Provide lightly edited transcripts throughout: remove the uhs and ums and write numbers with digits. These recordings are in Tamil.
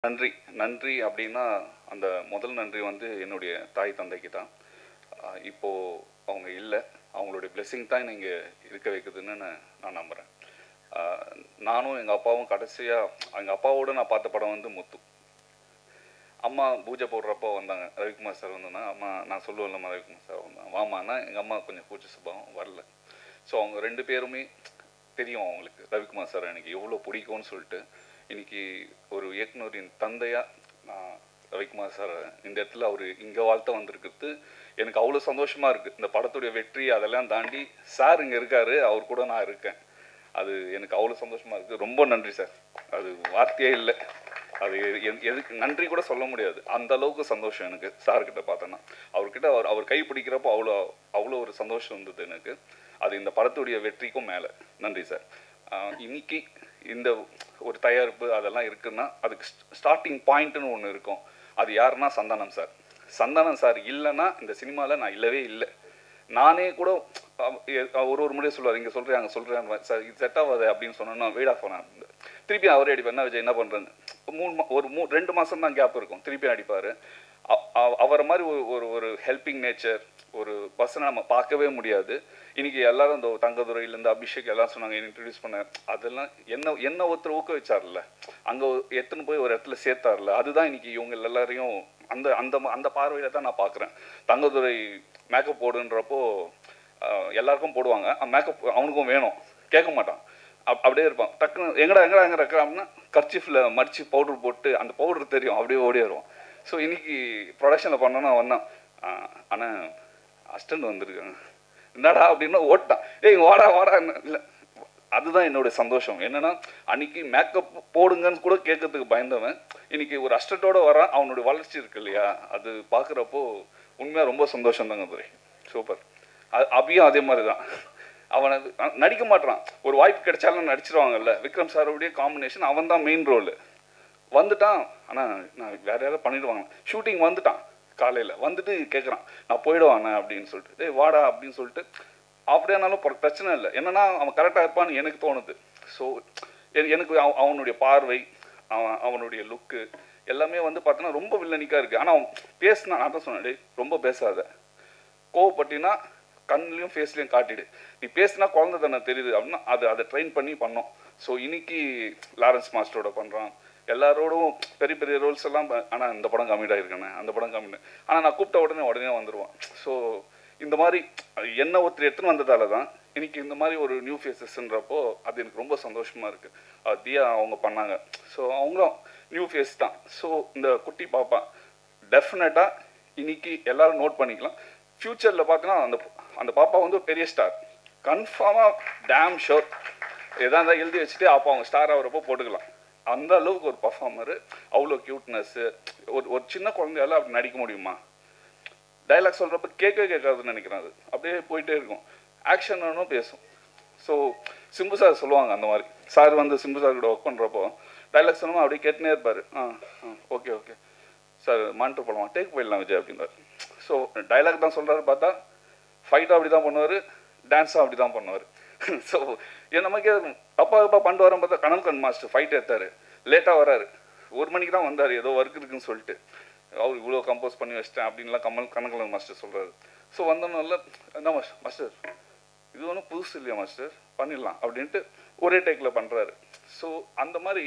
நன்றி நன்றி அப்படின்னா அந்த முதல் நன்றி வந்து என்னுடைய தாய் தந்தைக்கு தான். இப்போது அவங்க இல்லை, அவங்களுடைய பிளெஸ்ஸிங் தான் நீங்கள் இருக்க வைக்குதுன்னு நான் நம்புகிறேன். நானும் எங்கள் அப்பாவும் கடைசியாக எங்கள் அப்பாவோடு நான் பார்த்த படம் வந்து முத்து. அம்மா பூஜை போடுறப்போ வந்தாங்க, ரவிக்குமார் சார் வந்தாங்க. அம்மா நான் சொல்லுவேன்லம்மா ரவிக்குமார் சார் வந்தாங்க வாமான்னா, எங்கள் அம்மா கொஞ்சம் கூச்ச சுபாவம் வரல. ஸோ அவங்க ரெண்டு பேருமே தெரியும் அவங்களுக்கு ரவிக்குமார் சார் எனக்கு எவ்வளோ பிடிக்கும்னு சொல்லிட்டு. இன்றைக்கி ஒரு இயக்குனரின் தந்தையாக நான் ரவிக்குமார் சார் இந்த இடத்துல அவர் இங்கே வாழ்த்த வந்திருக்கிறது எனக்கு அவ்வளோ சந்தோஷமாக இருக்குது. இந்த படத்துடைய வெற்றி அதெல்லாம் தாண்டி சார் இங்கே இருக்கார், அவர் கூட நான் இருக்கேன். அது எனக்கு அவ்வளோ சந்தோஷமாக இருக்குது. ரொம்ப நன்றி சார், அது வார்த்தையே இல்லை. அது எதுக்கு நன்றி கூட சொல்ல முடியாது, அந்த அளவுக்கு சந்தோஷம் எனக்கு சார்கிட்ட பார்த்தேன்னா. அவர்கிட்ட அவர் கை பிடிக்கிறப்போ அவ்வளோ அவ்வளோ ஒரு சந்தோஷம் இருந்தது எனக்கு. அது இந்த படத்துடைய வெற்றிக்கும் மேலே. நன்றி சார். இன்னைக்கு இந்த ஒரு தயாரிப்பு அதெல்லாம் இருக்குன்னா அதுக்கு ஸ்டார்டிங் பாயிண்ட்டுன்னு ஒன்று இருக்கும். அது யாருன்னா சந்தானம் சார். சந்தானம் சார் இல்லைன்னா இந்த சினிமாவில் நான் இல்லவே இல்லை. நானே கூட ஒரு முறையே சொல்லுவார், இங்கே சொல்கிறேன் அங்கே சொல்கிறேன் சார், இது செட் ஆகாது அப்படின்னு சொன்னோன்னா வெயிட் ஆஃப் பண்ண திருப்பி அவரே அடிப்பார். என்ன விஜய் என்ன பண்ணுறேன்னு 2 மாதம் தான் கேப் இருக்கும், திருப்பி அடிப்பார். அவரை மாதிரி ஒரு ஒரு ஹெல்பிங் நேச்சர் ஒரு பர்சனை நம்ம பார்க்கவே முடியாது. இன்றைக்கி எல்லோரும் இந்த தங்கதுரையிலேருந்து அபிஷேக் எல்லாம் சொன்னாங்க இன்ட்ரடியூஸ் பண்ண. அதெல்லாம் என்ன ஒருத்தர் ஊக்குவிச்சார்ல, அங்கே எத்தனை போய் ஒரு இடத்துல சேர்த்தார்ல, அதுதான் இன்றைக்கி இவங்க எல்லாரையும் அந்த அந்த அந்த பார்வையில் தான் நான் பார்க்குறேன். தங்கதுரை மேக்கப் போடுன்றப்போ எல்லாருக்கும் போடுவாங்க, மேக்கப் அவனுக்கும் வேணும், கேட்க மாட்டான், அப்படியே இருப்பான். டக்குன்னு எங்கடா இருக்கிற அப்படின்னா கர்ச்சீஃபில் மடித்து பவுடர் போட்டு அந்த பவுடர் தெரியும், அப்படியே ஓடி வருவான். ஸோ இன்றைக்கி ப்ரொடக்ஷனில் பண்ணோன்னா வந்தான், ஆனால் அஸ்டண்ட் வந்திருக்காங்க என்னடா அப்படின்னா ஓட்டான், ஏய் வாடா இல்லை. அதுதான் என்னுடைய சந்தோஷம். என்னென்னா அன்றைக்கி மேக்கப் போடுங்கன்னு கூட கேட்கறதுக்கு பயந்தவன் இன்றைக்கி ஒரு அஸ்டண்ட்டோடு வரான். அவனுடைய வளர்ச்சி இருக்கு இல்லையா, அது பார்க்குறப்போ உண்மையாக ரொம்ப சந்தோஷம் தாங்க துரை. சூப்பர். அபியும் அதே மாதிரி தான், அவனை நடிக்க மாட்டான், ஒரு வாய்ப்பு கிடைச்சாலும் நடிச்சிருவாங்கல்ல. விக்ரம் சாரோடைய காம்பினேஷன், அவன் தான் மெயின் ரோல். வந்துட்டான், ஆனால் நான் வேறு யாராவது பண்ணிடுவாங்க. ஷூட்டிங் வந்துட்டான், காலையில் வந்துட்டு கேட்குறான் நான் போயிடுவானே அப்படின்னு சொல்லிட்டு. டேய் வாடா அப்படின்னு சொல்லிட்டு. அப்படியானாலும் பிரச்சனை இல்லை, என்னென்னா அவன் கரெக்டாக இருப்பான்னு எனக்கு தோணுது. ஸோ எனக்கு அவனுடைய பார்வை, அவனுடைய லுக்கு எல்லாமே வந்து பார்த்தோன்னா ரொம்ப வில்லனிக்காக இருக்குது. ஆனால் அவன் பேசினா, நான் தான் சொன்னேன், டேய் ரொம்ப பேசாத, கோவப்பட்டினா கண்ணுலையும் ஃபேஸ்லையும் காட்டிடு, நீ பேசினா குழந்தை தானே தெரியுது அப்படின்னா அதை ட்ரெயின் பண்ணி பண்ணோம். ஸோ இன்னைக்கு லாரன்ஸ் மாஸ்டரோட பண்ணுறான், எல்லாரோடும் பெரிய பெரிய ரோல்ஸ் எல்லாம். ஆனால் இந்த படம் கம்மிட் ஆகிருக்கேண்ணே, அந்த படம் கம்மிட், ஆனால் நான் கூப்பிட்ட உடனே வந்துடுவான். ஸோ இந்த மாதிரி என்ன ஒருத்தர் எடுத்துன்னு வந்ததால தான் இன்றைக்கி இந்த மாதிரி ஒரு நியூ ஃபேஸஸ்ன்றப்போ அது எனக்கு ரொம்ப சந்தோஷமாக இருக்குது. தியா அவங்க பண்ணாங்க, ஸோ அவங்களும் நியூ ஃபேஸ் தான். ஸோ இந்த குட்டி பாப்பா டெஃபினட்டாக இன்றைக்கி எல்லோரும் நோட் பண்ணிக்கலாம். ஃப்யூச்சரில் பார்த்தீங்கன்னா அந்த பாப்பா வந்து பெரிய ஸ்டார் கன்ஃபார்மாக, டேம் ஷோர். எதாக இருந்தால் எழுதி வச்சுட்டு அப்போ அவங்க ஸ்டார் ஆகிறப்போ போட்டுக்கலாம். அந்த அளவுக்கு ஒரு பர்ஃபார்மரு, அவ்வளோ க்யூட்னஸ்ஸு. ஒரு சின்ன குழந்தையால அப்படி நடிக்க முடியுமா? டைலாக் சொல்கிறப்ப கேட்காதுன்னு நினைக்கிறேன். அது அப்படியே போயிட்டே இருக்கும், ஆக்ஷனும் பேசும். ஸோ சிம்பு சார் சொல்லுவாங்க அந்த மாதிரி. சார் வந்து சிம்பு சார் கூட ஒர்க் பண்ணுறப்போ டைலாக் சொல்லுவோம், அப்படியே கேட்டுனே இருப்பார். ஓகே ஓகே சார் மானிட்டர் போடலாம், டேக் போயிடலாம் விஜய் அப்படின்றார். ஸோ டைலாக் தான் சொல்கிறாரு, பார்த்தா ஃபைட்டாக அப்படி தான் பண்ணுவார், டான்ஸாக அப்படி தான் பண்ணுவார். ஸோ நமக்கே அப்பா பண்ணிட்டு வரோம். பார்த்தா கனல்கன் மாஸ்டர் ஃபைட் எடுத்தார், லேட்டாக வராரு, 1 மணிக்கு தான் வந்தார், ஏதோ ஒர்க் இருக்குன்னு சொல்லிட்டு. அவர் இவ்வளோ கம்போஸ் பண்ணி வச்சிட்டேன் அப்படின்லாம் கனல்கன் மாஸ்டர் சொல்கிறாரு. ஸோ வந்தோன்னே என்ன மாஸ்டர் இது ஒன்றும் புதுசு இல்லையா மாஸ்டர், பண்ணிடலாம் அப்படின்ட்டு ஒரே டேக்கில் பண்ணுறாரு. ஸோ அந்த மாதிரி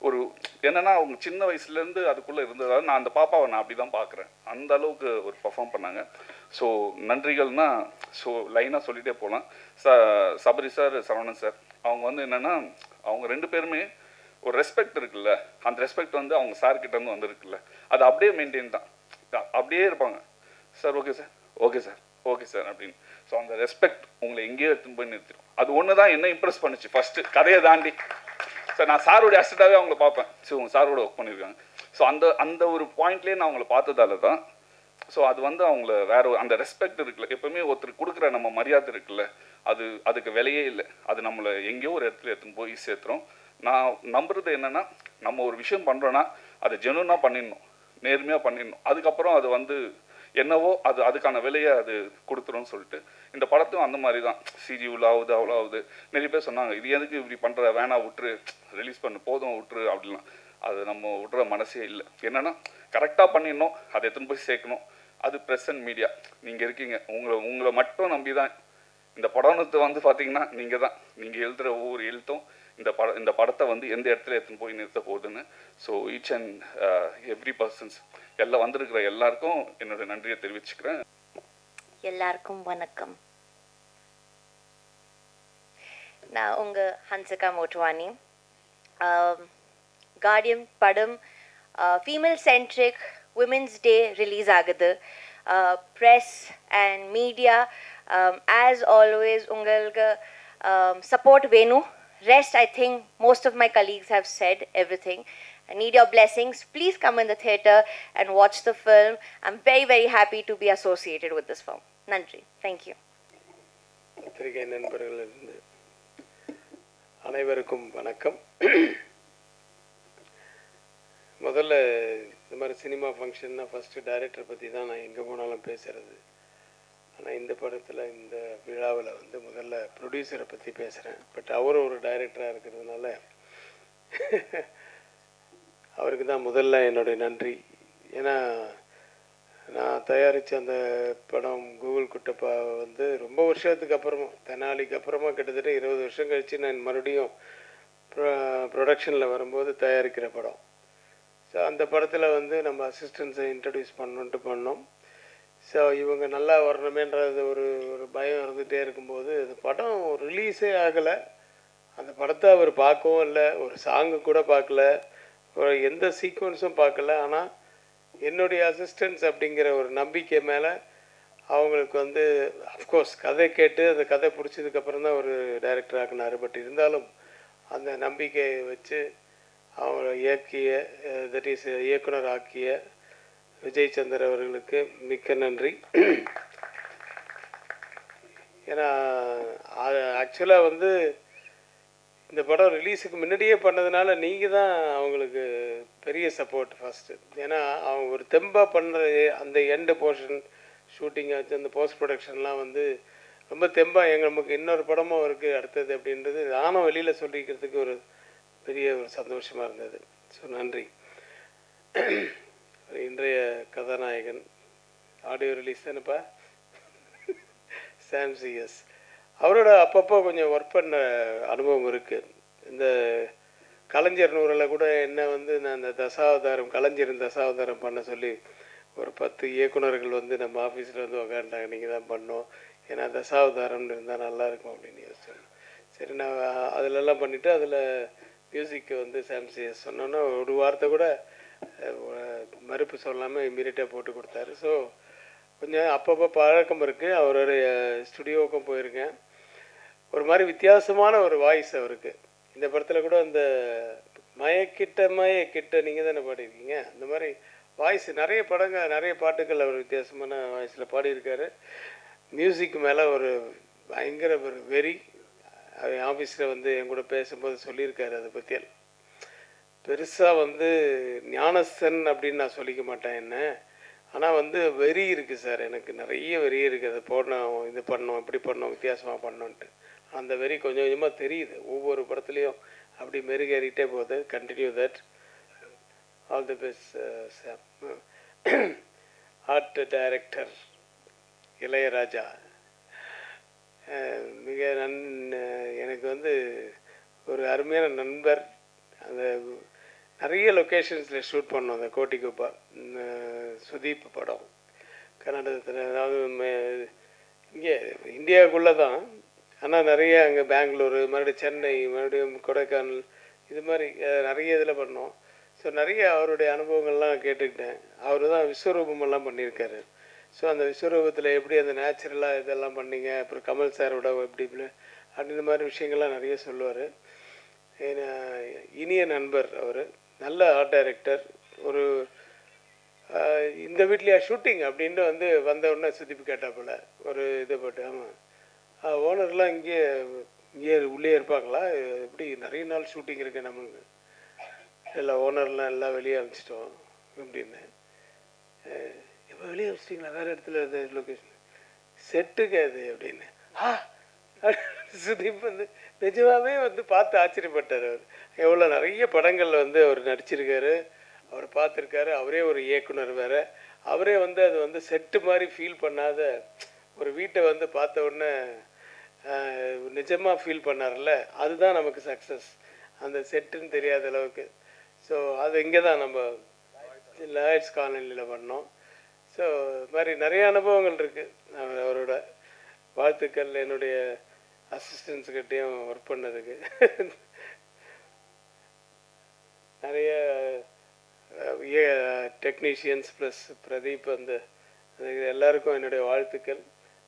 ஒரு என்னென்னா அவங்க சின்ன வயசுலேருந்து அதுக்குள்ளே இருந்ததால் நான் அந்த பாப்பாவை நான் அப்படி தான் பார்க்குறேன். அந்த அளவுக்கு ஒரு பர்ஃபார்ம் பண்ணாங்க. ஸோ நன்றிகள்னால் ஸோ லைனாக சொல்லிகிட்டே போகலாம். சபரி சார், சரவணன் சார், அவங்க வந்து என்னென்னா அவங்க 2 பேருமே ஒரு ரெஸ்பெக்ட் இருக்குல்ல, அந்த ரெஸ்பெக்ட் வந்து அவங்க சார்கிட்டேருந்து வந்துருக்குல்ல, அது அப்படியே மெயின்டைன் தான், அப்படியே இருப்பாங்க. Sir okay sir, okay sir, okay sir அப்படின்னு. ஸோ அந்த ரெஸ்பெக்ட் உங்களை எங்கேயோ எடுத்துன்னு போய் நிறுத்திடும். அது ஒன்று தான் என்ன இம்ப்ரெஸ் பண்ணிச்சு ஃபஸ்ட்டு, கதையை தாண்டி. சார் நான் சாரோடைய அசிஸ்டண்டாகவே அவங்கள பார்ப்பேன். ஸோ உங்கள் சாரோட ஒர்க் பண்ணியிருக்காங்க. ஸோ அந்த ஒரு பாயிண்ட்லேயே நான் அவங்கள பார்த்ததால தான். ஸோ அது வந்து அவங்கள வேறு அந்த ரெஸ்பெக்ட் இருக்குல்ல, எப்போவுமே ஒருத்தர் கொடுக்குற நம்ம மரியாதை இருக்குல்ல, அதுக்கு விலையே இல்லை. அது நம்மளை எங்கேயோ ஒரு இடத்துல எடுத்துன்னு போய் சேர்த்துறோம். நான் நம்புறது என்னென்னா, நம்ம ஒரு விஷயம் பண்ணுறோன்னா அதை ஜெனுவனாக பண்ணிடணும், நேர்மையாக பண்ணிடணும். அதுக்கப்புறம் அது வந்து என்னவோ அதுக்கான விலையை அது கொடுத்துரும்னு சொல்லிட்டு இந்த படத்தும் அந்த மாதிரி தான். சிஜி இவ்வளோ ஆகுது அவ்வளோ ஆகுது, நிறைய பேர் சொன்னாங்க இது எதுக்கு இப்படி பண்ணுற, வேணா விட்டுரு, ரிலீஸ் பண்ணு, போதும் விட்டுரு அப்படிலாம். அது நம்ம விடுற மனசே இல்லை. என்னென்னா கரெக்டாக பண்ணிடணும், அதை எடுத்துன்னு போய் சேர்க்கணும். அது ப்ரெஸ் அண்ட் மீடியா, நீங்கள் இருக்கீங்க, உங்களை மட்டும் நம்பி தான் இந்த படத்தை வந்து பார்த்தீங்கன்னா நீங்கள் தான், நீங்கள் எழுதுகிற ஒவ்வொரு எழுத்தும் இந்த படத்தை வந்து எந்த இடத்துல எடுத்துன்னு போய் நிறுத்த போகுதுன்னு. So each and every persons எல்லாம் வந்திருக்கிற எல்லாருக்கும் என்னோட நன்றியை தெரிவிச்சுக்கிறேன். எல்லாருக்கும் வணக்கம். நான் உங்கள் ஹன்சிகா மோட்வானி. கார்டியன் படம் female centric women's day release ஆகுது. Press and media as always உங்களுக்கு சப்போர்ட் வேணும். Rest, I think most of my colleagues have said everything. I need your blessings. Please come in the theatre and watch the film. I'm very, very happy to be associated with this film. Nandri. Thank you. பத்திரிகை நண்பர்களிருந்து அனைவருக்கும் வணக்கம். முதல்ல இந்த மாதிரி சினிமா ஃபங்க்ஷன்னா ஃபஸ்ட்டு டைரக்டர் பற்றி தான் நான் எங்கே போனாலும் பேசுகிறது. ஆனால் இந்த படத்தில் இந்த விழாவில் வந்து முதல்ல ப்ரொடியூசரை பற்றி பேசுகிறேன். பட் அவரும் ஒரு டைரக்டராக இருக்கிறதுனால அவருக்கு தான் முதல்ல என்னுடைய நன்றி. ஏன்னா நான் தயாரித்த அந்த படம் கூகுள் குட்டப்பா வந்து ரொம்ப வருஷத்துக்கு அப்புறமா, தெனாலிக்கு அப்புறமா கிட்டத்தட்ட 20 வருஷம் கழித்து நான் மறுபடியும் ப்ரொடக்ஷனில் வரும்போது தயாரிக்கிற படம். ஸோ அந்த படத்தில் வந்து நம்ம அசிஸ்டன்ஸை இன்ட்ரடியூஸ் பண்ணோம். ஸோ இவங்க நல்லா வரணுமேன்றது ஒரு பயம் இருந்துகிட்டே இருக்கும்போது அந்த படம் ரிலீஸே ஆகலை. அந்த படத்தை அவர் பார்க்கவும் இல்லை, ஒரு சாங்கு கூட பார்க்கல, ஒரு எந்த சீக்வன்ஸும் பார்க்கல. ஆனால் என்னுடைய அசிஸ்டன்ஸ் அப்படிங்கிற ஒரு நம்பிக்கை மேலே அவங்களுக்கு வந்து அஃப்கோர்ஸ் கதை கேட்டு அந்த கதை பிடிச்சதுக்கப்புறம் தான் ஒரு டைரக்டர் ஆக்கினார். பட் இருந்தாலும் அந்த நம்பிக்கையை வச்சு அவங்கள தட் இஸ் இயக்குனர் ஆக்கிய விஜய் சந்தர் அவர்களுக்கு மிக்க நன்றி. ஏன்னா ஆக்சுவலாக வந்து இந்த படம் ரிலீஸுக்கு முன்னாடியே பண்ணதுனால நீங்கள் தான் அவங்களுக்கு பெரிய சப்போர்ட் ஃபஸ்ட்டு. ஏன்னா அவங்க ஒரு தெம்பாக பண்ணுற அந்த எண்டு போர்ஷன் ஷூட்டிங் ஆச்சு, அந்த போஸ்ட் ப்ரொடக்ஷன்லாம் வந்து ரொம்ப தெம்பாக நமக்கு இன்னொரு படமும் இருக்குது அடுத்தது அப்படின்றது நானும் வெளியில் சொல்லிக்கிறதுக்கு ஒரு பெரிய ஒரு சந்தோஷமாக இருந்தது. ஸோ நன்றி. இன்றைய கதாநாயகன் ஆடியோ ரிலீஸ் தானேப்பா, சாம் சிஎஸ். அவரோட அப்பப்போ கொஞ்சம் ஒர்க் பண்ண அனுபவம் இருக்குது. இந்த கலைஞர் நூறில் கூட என்ன வந்து நான் இந்த கலைஞரின் தசாவதாரம் பண்ண சொல்லி ஒரு 10 இயக்குநர்கள் வந்து நம்ம ஆஃபீஸில் வந்து உக்காண்டாங்க, நீங்கள் தான் பண்ணோம், ஏன்னா தசாவதாரம்னு இருந்தால் நல்லாயிருக்கும் அப்படின்னு யோசிச்சேன். சரி நான் அதிலெல்லாம் பண்ணிவிட்டு அதில் மியூசிக்கு வந்து சாம் சிஎஸ் சொன்னோன்னா ஒரு வார்த்தை கூட மறுப்பு சொல்லாமல் இம்மீடியட்டாக போட்டு கொடுத்தாரு. ஸோ கொஞ்சம் அப்பப்போ பழக்கம் இருக்குது. அவருடைய ஸ்டுடியோவுக்கும் போயிருக்கேன். ஒரு மாதிரி வித்தியாசமான ஒரு வாய்ஸ் அவருக்கு. இந்த படத்தில் கூட அந்த மயக்கிட்ட நீங்கள் தானே பாடியிருக்கீங்க, அந்த மாதிரி வாய்ஸ் நிறைய பாட்டுகள் அவர் வித்தியாசமான வாய்ஸில் பாடியிருக்காரு. மியூசிக் மேலே ஒரு பயங்கர ஒரு வெறி. ஆஃபீஸில் வந்து என் கூட பேசும்போது சொல்லியிருக்காரு. அதை பற்றி பெருசாக வந்து ஞானஸ்தன் அப்படின்னு நான் சொல்லிக்க மாட்டேன் என்ன, ஆனால் வந்து வெறி இருக்குது சார், எனக்கு நிறைய வெறி இருக்குது. அதை போடணும், இது பண்ணோம், இப்படி பண்ணோம், வித்தியாசமாக பண்ணோன்ட்டு அந்த வெறி கொஞ்சம் கொஞ்சமாக தெரியுது. ஒவ்வொரு படத்துலையும் அப்படி மெருகேறிட்டே போகுது. Continue that. All the best Sam. Art director Ilaiyaraaja மிக எனக்கு வந்து ஒரு அருமையான நண்பர். அந்த நிறைய லொக்கேஷன்ஸில் ஷூட் பண்ணோம். அந்த கோட்டிக்குப்பா சுதீப் படம் கர்நாடகத்தில், அதாவது இங்கே இந்தியாவுக்குள்ளே தான், ஆனால் நிறைய அங்கே பெங்களூரு, மறுபடியும் சென்னை, மறுபடியும் கொடைக்கானல், இது மாதிரி நிறைய இதில் பண்ணோம். ஸோ நிறைய அவருடைய அனுபவங்கள்லாம் கேட்டுக்கிட்டேன். அவர் தான் விஸ்வரூபமெல்லாம் பண்ணியிருக்காரு. ஸோ அந்த விஸ்வரூபத்தில் எப்படி அந்த நேச்சுரலாக இதெல்லாம் பண்ணிங்க, அப்புறம் கமல் சாரோட எப்படி அப்படின்ற மாதிரி விஷயங்கள்லாம் நிறைய சொல்லுவார். இனிய நண்பர் அவர், நல்ல ஆர்ட் டைரக்டர். ஒரு இந்த வீட்லையா ஷூட்டிங் அப்படின்ட்டு வந்து வந்த உடனே சுத்திப்பு கேட்டாப்புல ஒரு இதை போட்டு, ஆமாம் ஓனர்லாம் இங்கே உள்ளே இருப்பாங்களா, எப்படி நிறைய நாள் ஷூட்டிங் இருக்குது நமக்கு, இல்லை ஓனர்லாம் எல்லாம் வெளியே அனுப்பிச்சிட்டோம் அப்படின்னு. எப்போ வெளியே அனுப்பிச்சிட்டிங்களா, வேறு இடத்துல லொக்கேஷன் செட்டுக்கு அது அப்படின்னு. சுதீப் வந்து நிஜமாவே வந்து பார்த்து ஆச்சரியப்பட்டார். அவர் எவ்வளோ நிறைய படங்களில் வந்து அவர் நடிச்சிருக்காரு, அவர் பார்த்துருக்காரு. அவரே ஒரு இயக்குனர் வேறு. அவரே வந்து அது வந்து செட்டு மாதிரி ஃபீல் பண்ணாத ஒரு வீட்டை வந்து பார்த்த உடனே நிஜமாக ஃபீல் பண்ணார்ல, அதுதான் நமக்கு சக்ஸஸ். அந்த செட்டுன்னு தெரியாத அளவுக்கு. ஸோ அது இங்கே தான் நம்ம லாய்ட்ஸ் காலனியில் பண்ணோம். ஸோ இது மாதிரி நிறைய அனுபவங்கள் இருக்குது. அவரோட வாழ்த்துக்கள் என்னுடைய அசிஸ்டன்ஸுக்கிட்டேயும் ஒர்க் பண்ணதுக்கு. நிறைய டெக்னீஷியன்ஸ் ப்ளஸ் பிரதீப் வந்து எல்லாருக்கும் என்னுடைய வாழ்த்துக்கள்.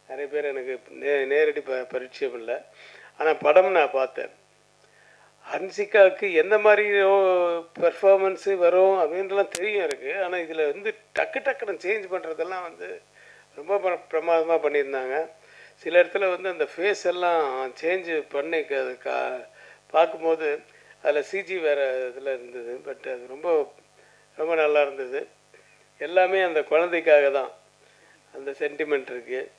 நிறைய பேர் எனக்கு நேரடி பரிச்சயம் இல்லை, ஆனால் படம் நான் பார்த்தேன். ஹன்சிகாவுக்கு எந்த மாதிரி பெர்ஃபார்மன்ஸு வரும் அப்படின்றலாம் தெரியும் இருக்குது. ஆனால் இதில் வந்து டக்குன்னு சேஞ்ச் பண்ணுறதெல்லாம் வந்து ரொம்ப பிரமாதமாக பண்ணியிருந்தாங்க. சில இடத்துல வந்து அந்த ஃபேஸ் எல்லாம் சேஞ்சு பண்ணி அது பார்க்கும்போது அதில் சிஜி வேறு இதில் இருந்தது. பட் அது ரொம்ப ரொம்ப நல்லா இருந்தது. எல்லாமே அந்த குழந்தைக்காக தான். அந்த சென்டிமெண்ட் இருக்குது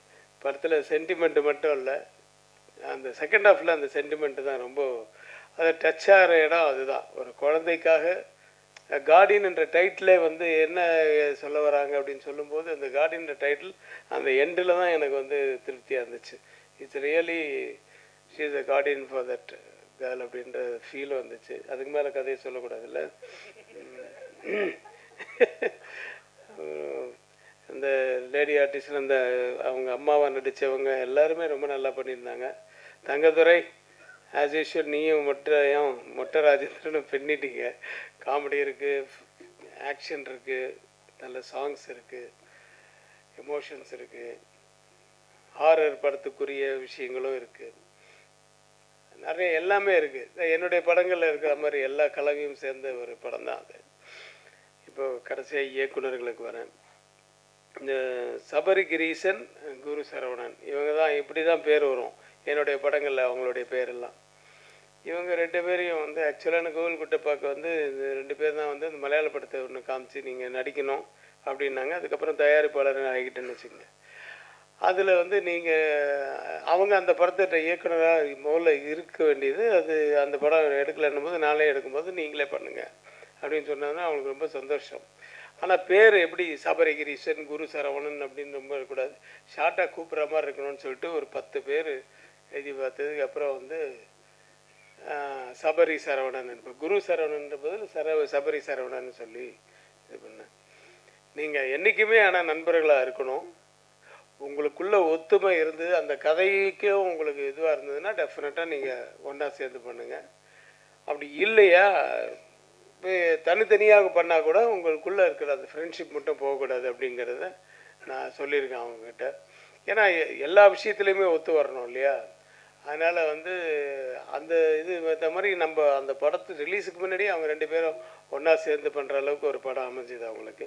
படத்தில். சென்டிமெண்ட்டு மட்டும் இல்லை, அந்த செகண்ட் ஹாஃபில் அந்த சென்டிமெண்ட்டு தான் ரொம்ப அதை டச் ஆகிற இடம். அதுதான் ஒரு குழந்தைக்காக. கார்டியன் என்ற டைட்டிலே வந்து என்ன சொல்ல வராங்க அப்படின்னு சொல்லும்போது, அந்த கார்டியன்ற டைட்டில் அந்த எண்டில் தான் எனக்கு வந்து திருப்தியாக இருந்துச்சு. It's really she is a Guardian for that girl அப்படின்ற ஃபீல் வந்துச்சு. அதுக்கு மேலே கதையை சொல்லக்கூடாதுல்ல. அந்த லேடி ஆர்டிஸ்டில் அந்த அவங்க அம்மாவாக நடித்தவங்க எல்லாருமே ரொம்ப நல்லா பண்ணியிருந்தாங்க. தங்கதுரை ஆஸ் யூஷுவல் நீயும் மொட்டை ராஜேந்திரனும் பின்னிட்டீங்க. காமெடி இருக்குது, ஆக்ஷன் இருக்குது, நல்ல சாங்ஸ் இருக்குது, எமோஷன்ஸ் இருக்குது, ஹாரர் படத்துக்குரிய விஷயங்களும் இருக்குது, நிறைய எல்லாமே இருக்குது. என்னுடைய படங்களில் இருக்கிற மாதிரி எல்லா கலவையும் சேர்ந்த ஒரு படம் தான் அது. இப்போ கடைசியாக இயக்குநர்களுக்கு வரேன். இந்த சபரி கிரீசன், குரு சரவணன், இவங்க தான் இப்படி தான் பேர் வரும் என்னுடைய படங்களில். அவங்களுடைய பேரெல்லாம் இவங்க ரெண்டு பேரையும் வந்து ஆக்சுவலான கோவில் குட்டப்பாக்கு வந்து இந்த ரெண்டு பேர் தான் வந்து அந்த மலையாள படத்தை ஒன்று காமிச்சு நீங்கள் நடிக்கணும் அப்படின்னாங்க. அதுக்கப்புறம் தயாரிப்பாளர் ஆகிட்டேன்னு வச்சுக்கோங்க. அதில் வந்து நீங்கள் அவங்க அந்த படத்தை இயக்குனராக முதல்ல இருக்க வேண்டியது. அது அந்த படம் எடுக்கலைன்னும் போது நாளே எடுக்கும்போது நீங்களே பண்ணுங்கள் அப்படின்னு சொன்னாங்கன்னா அவங்களுக்கு ரொம்ப சந்தோஷம். ஆனால் பேர் எப்படி சபரிகிரீசன், குரு சரவணன் அப்படின்னு ரொம்ப இருக்கக்கூடாது, ஷார்ட்டாக கூப்பிட்ற மாதிரி இருக்கணும்னு சொல்லிட்டு ஒரு 10 பேர் எழுதி பார்த்ததுக்கு அப்புறம் வந்து சபரி சரவணன், இப்போ குரு சரவணன்ற பதில் சபரி சரவணன் சொல்லி இது பண்ணேன். நீங்கள் என்றைக்குமே ஆனால் நண்பர்களாக இருக்கணும். உங்களுக்குள்ள ஒத்துமை இருந்து அந்த கதைக்கும் உங்களுக்கு இதுவாக இருந்ததுன்னா டெஃபினட்டாக நீங்கள் ஒன்றா சேர்ந்து பண்ணுங்கள். அப்படி இல்லையா தனித்தனியாக பண்ணால் கூட உங்களுக்குள்ளே இருக்கிற அந்த ஃப்ரெண்ட்ஷிப் மட்டும் போகக்கூடாது அப்படிங்கிறத நான் சொல்லியிருக்கேன் அவங்கக்கிட்ட. ஏன்னா எல்லா விஷயத்துலையுமே ஒத்து வரணும் இல்லையா. அதனால் வந்து அந்த இது இந்த மாதிரி நம்ம அந்த படத்து ரிலீஸுக்கு முன்னாடி அவங்க ரெண்டு பேரும் ஒன்றா சேர்ந்து பண்ணுற அளவுக்கு ஒரு படம் அமைஞ்சுது அவங்களுக்கு.